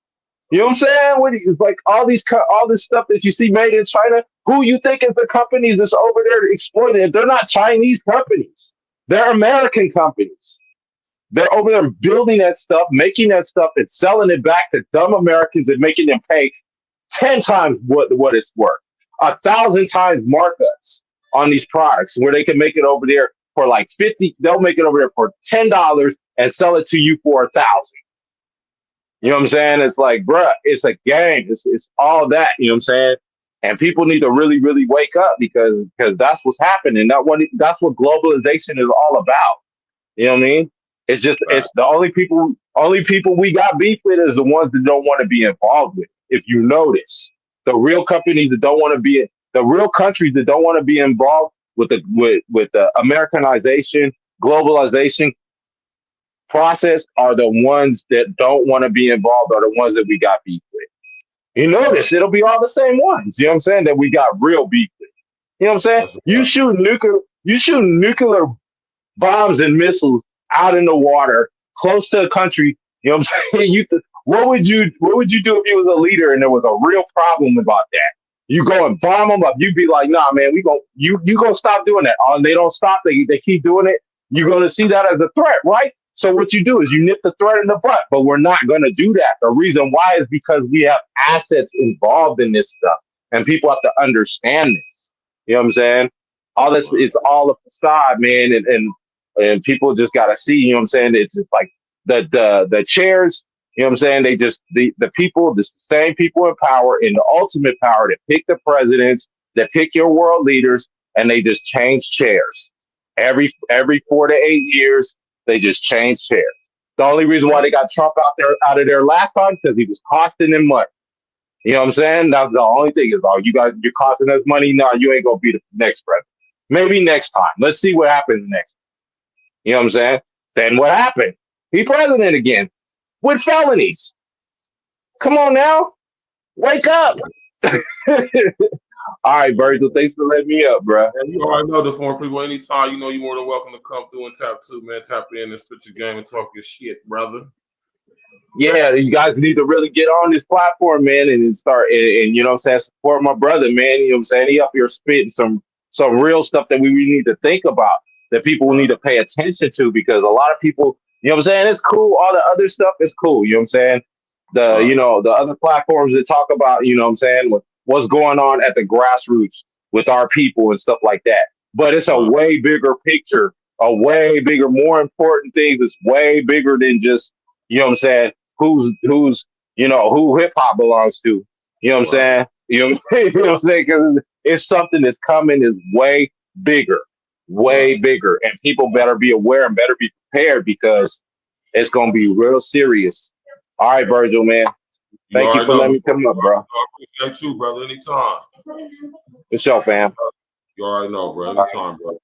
You know what I'm saying? It's like all this stuff that you see made in China. Who you think is the companies that's over there exploiting it? They're not Chinese companies. They're American companies. They're over there building that stuff, making that stuff, and selling it back to dumb Americans and making them pay 10 times what it's worth, 1,000 times markups on these products, where they can make it over there for like 50. They'll make it over there for $10 and sell it to you for 1,000. You know what I'm saying? It's like, bruh, it's a game. It's all that. You know what I'm saying? And people need to really, really wake up because that's what's happening. That's what globalization is all about. You know what I mean? It's just it's the only people we got beef with is the ones that don't want to be involved with. If you notice, the real companies that don't want to be, the real countries that don't want to be involved with the Americanization, globalization process are the ones that don't want to be involved, are the ones that we got beef with. You notice it'll be all the same ones. You know what I'm saying? That we got real beef with. You know what I'm saying? You shoot nuclear bombs and missiles out in the water close to a country. You know what I'm saying? What would you do if you was a leader and there was a real problem about that? You go and bomb them up. You'd be like, nah, man, you gonna stop doing that. They don't stop. They keep doing it. You're gonna see that as a threat, right? So what you do is you nip the threat in the butt, but we're not going to do that. The reason why is because we have assets involved in this stuff, and people have to understand this. You know what I'm saying? All this, it's all a facade, man, and people just got to see. You know what I'm saying? It's just like the chairs. You know what I'm saying? They just the people, the same people in power, in the ultimate power, that pick the presidents, that pick your world leaders, and they just change chairs every 4 to 8 years. They just changed chairs. The only reason why they got Trump out of there last time because he was costing them money. You know what I'm saying? That's the only thing is, you're costing us money. No, you ain't gonna be the next president. Maybe next time. Let's see what happens next. You know what I'm saying? Then what happened? He's president again with felonies. Come on now, wake up. All right, Virgil, thanks for letting me up, bro. And you already know the form people. Anytime, you're more than welcome to come through and tap too, man. Tap in and spit your game and talk your shit, brother. Yeah, you guys need to really get on this platform, man, and start and you know what I'm saying, support my brother, man. You know what I'm saying? He up here spitting some real stuff that we really need to think about, that people need to pay attention to, because a lot of people, you know what I'm saying, it's cool. All the other stuff is cool, you know what I'm saying? The other platforms that talk about, you know what I'm saying, what's going on at the grassroots with our people and stuff like that. But it's a way bigger picture, a way bigger, more important things. It's way bigger than just, you know what I'm saying, who hip hop belongs to. You know what I'm saying? You know what I'm saying? Because it's something that's coming is way bigger, and people better be aware and better be prepared, because it's gonna be real serious. All right, Virgil, man. Thank you for letting me come up, bro. I appreciate you, brother. Anytime. It's your fam. You already know, bro. Anytime, bro.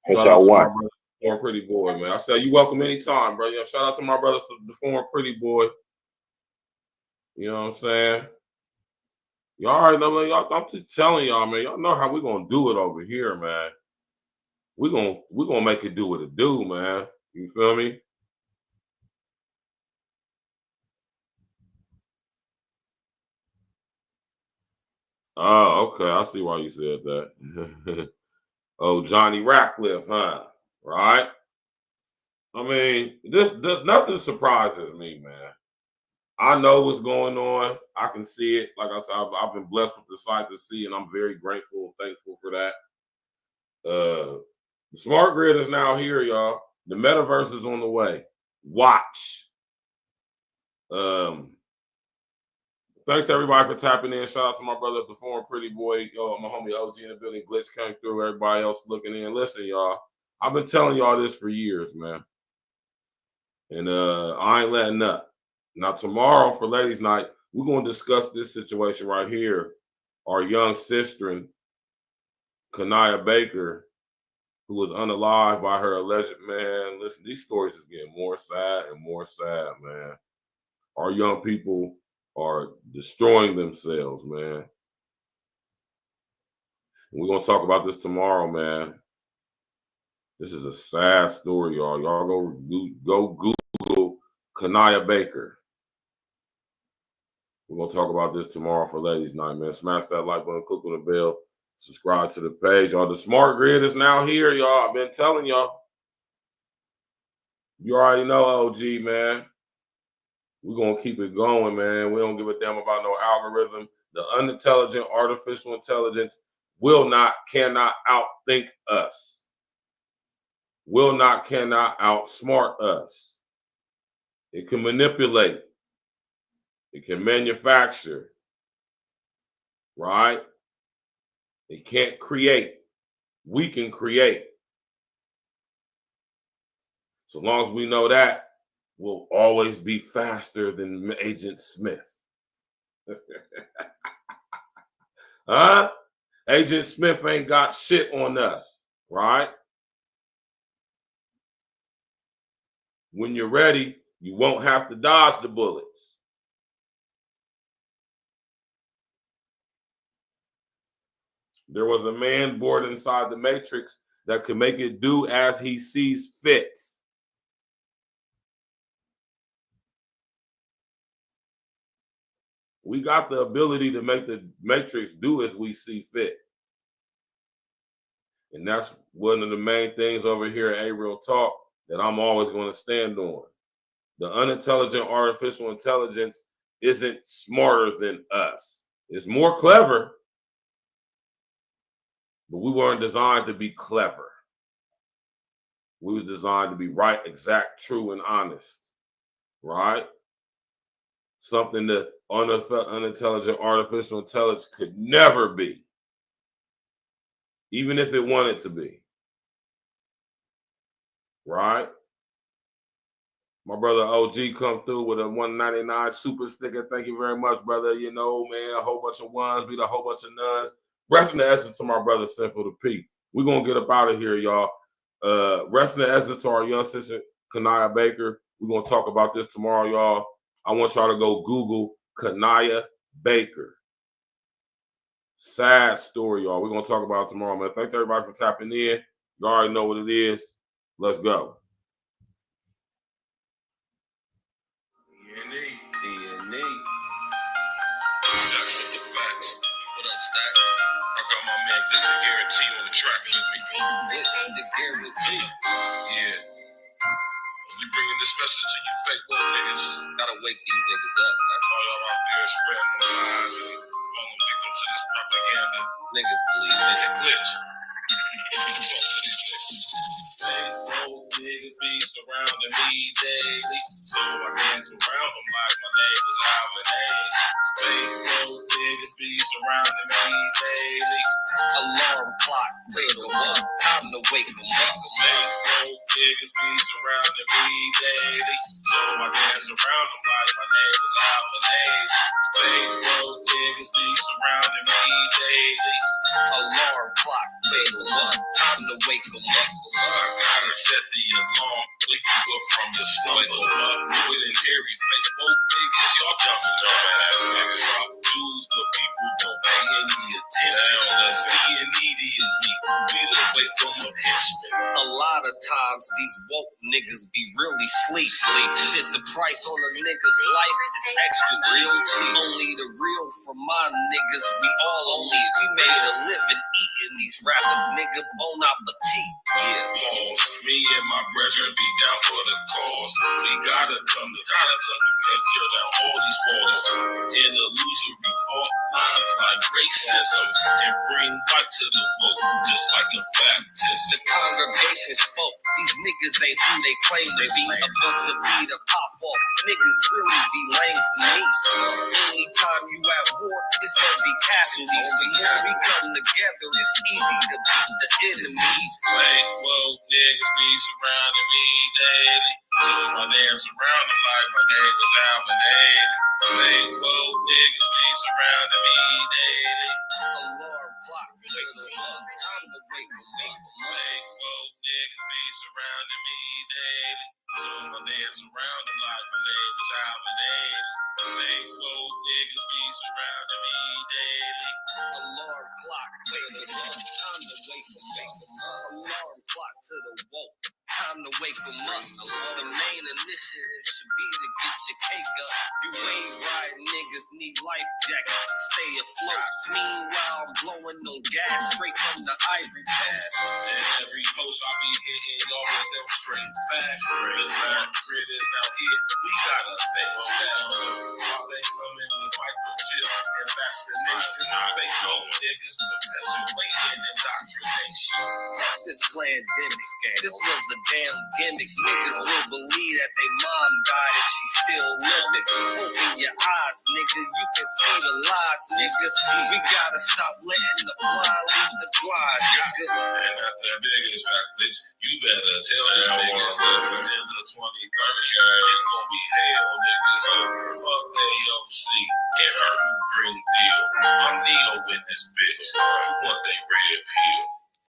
It's your one. Form Pretty Boy, man. I said you welcome anytime, bro. Shout out to my brothers, the Form Pretty Boy. You know what I'm saying? Y'all already know, man. I'm just telling y'all, man. Y'all know how we gonna do it over here, man. We gonna make it do what it do, man. You feel me? Oh, okay. I see why you said that. Oh, Johnny Ratcliffe, huh? Right? I mean, this nothing surprises me, man. I know what's going on. I can see it. Like I said, I've been blessed with the sight to see, and I'm very grateful and thankful for that. The smart grid is now here, y'all. The metaverse is on the way. Watch. Thanks to everybody for tapping in. Shout out to my brother, the foreign pretty boy. Yo, my homie OG in the building. Glitch came through. Everybody else looking in. Listen, y'all. I've been telling y'all this for years, man. And I ain't letting up. Now, tomorrow for Ladies' Night, we're going to discuss this situation right here. Our young sister, Kanaya Baker, who was unalived by her alleged man. Listen, these stories is getting more sad and more sad, man. Our young people are destroying themselves, man. And we're going to talk about this tomorrow, man. This is a sad story, y'all. Y'all go Google Kanaya Baker. We're going to talk about this tomorrow for Ladies' Night, man. Smash that like button, click on the bell, subscribe to the page, y'all. The smart grid is now here, y'all. I've been telling y'all. You already know, OG, man. We're going to keep it going, man. We don't give a damn about no algorithm. The unintelligent artificial intelligence cannot outthink us. Cannot outsmart us. It can manipulate. It can manufacture. Right? It can't create. We can create. So long as we know that, we'll always be faster than Agent Smith. Huh? Agent Smith ain't got shit on us, right? When you're ready, you won't have to dodge the bullets. There was a man born inside the Matrix that could make it do as he sees fit. We got the ability to make the Matrix do as we see fit. And that's one of the main things over here at A-Real Talk that I'm always going to stand on. The unintelligent artificial intelligence isn't smarter than us. It's more clever, but we weren't designed to be clever. We were designed to be right, exact, true, and honest, right? Something that unintelligent artificial intelligence could never be, even if it wanted to be, right? My brother OG come through with a 199 super sticker. Thank you very much, brother. You know, man, a whole bunch of ones beat a whole bunch of nuns. Rest in the essence to my brother Sinful to P. We're going to get up out of here, y'all. Rest in the essence to our young sister, Kanaya Baker. We're going to talk about this tomorrow, y'all. I want y'all to go Google Kanaya Baker. Sad story, y'all. We're going to talk about it tomorrow, man. Thanks everybody for tapping in. You already know what it is. Let's go. D&E. Stacks with the facts. What up, Stacks? I got my man Glitch the Guarantee on the track with me. Glitch the Guarantee. Yeah. We bringing this message to you fake woke niggas. Gotta wake these niggas up, man. All y'all out there spreading the lies and falling victim to this propaganda. Niggas believe in it. Glitch. You talk to these niggas. Fake woke niggas be surrounding me daily. So I dance around them like my name was Alvin A. Fake woke niggas be surrounding me daily. Alarm clock, wake them up. Time to wake them up. Fake woke niggas be surrounding me daily. So I dance around them like my name was Alvin A. Fake woke niggas be surrounding me daily. Alarm clock, wake them up. Time to wake them up. I gotta set the alarm, wake you up from your slumber. Avoid and hairy fake woke niggas, y'all just dumbass niggas. Drop jewels, but people don't pay any attention. Let's be immediately, we the wake them up henchmen. A lot of times these woke niggas be really sleep. Shit, the price on a nigga's life is extra real cheap. Only the real from my niggas, we all only. We made a living eating these rappers, nigga, bon appetit. Yeah, pause. Me and my brethren be down for the cause. We gotta come together. and tear down all these walls. In illusory fault lines like racism, and bring light to the book, just like a Baptist. The congregation spoke. These niggas ain't who they claim to be. A bunch of Peter pop off. Niggas really be lame to me. Anytime you at war, it's gonna be casualties. The more we come together, it's easy to beat the enemies. Like, whoa, niggas be surrounding me daily. So my damn surrounding like my name was Alvin Ailey. Like, whoa, niggas be surrounding me daily. Alarm clock, wake them up, time to wake them up. Like, whoa, niggas be surrounding me daily. So my damn surrounding like my name was Alvin Ailey. Like, whoa, niggas be surrounding me daily. Alarm clock, wake them up, time to wake them up. Alarm clock to the woke. Time to wake them up. The main initiative should be to get your cake up. You ain't right, niggas need life jackets to stay afloat. Meanwhile, I'm blowing no gas straight from the Ivory Coast. And every post I be hitting y'all with them straight facts. The smart grid is now here. We gotta face down. While they coming with microchips and vaccinations, fake no niggas perpetuating indoctrination. This pandemic, this was the damn gimmicks. Niggas will believe that they mom died if she still living. Open your eyes, nigga, you can see the lies, niggas. We gotta stop letting the blind lead the blind, nigga. And that's the biggest fact, bitch. You better tell them niggas listen in the 2030. It's gonna be hell, niggas. Fuck AOC and her new Green Deal. I'm Neo in this bitch. You want they red pill.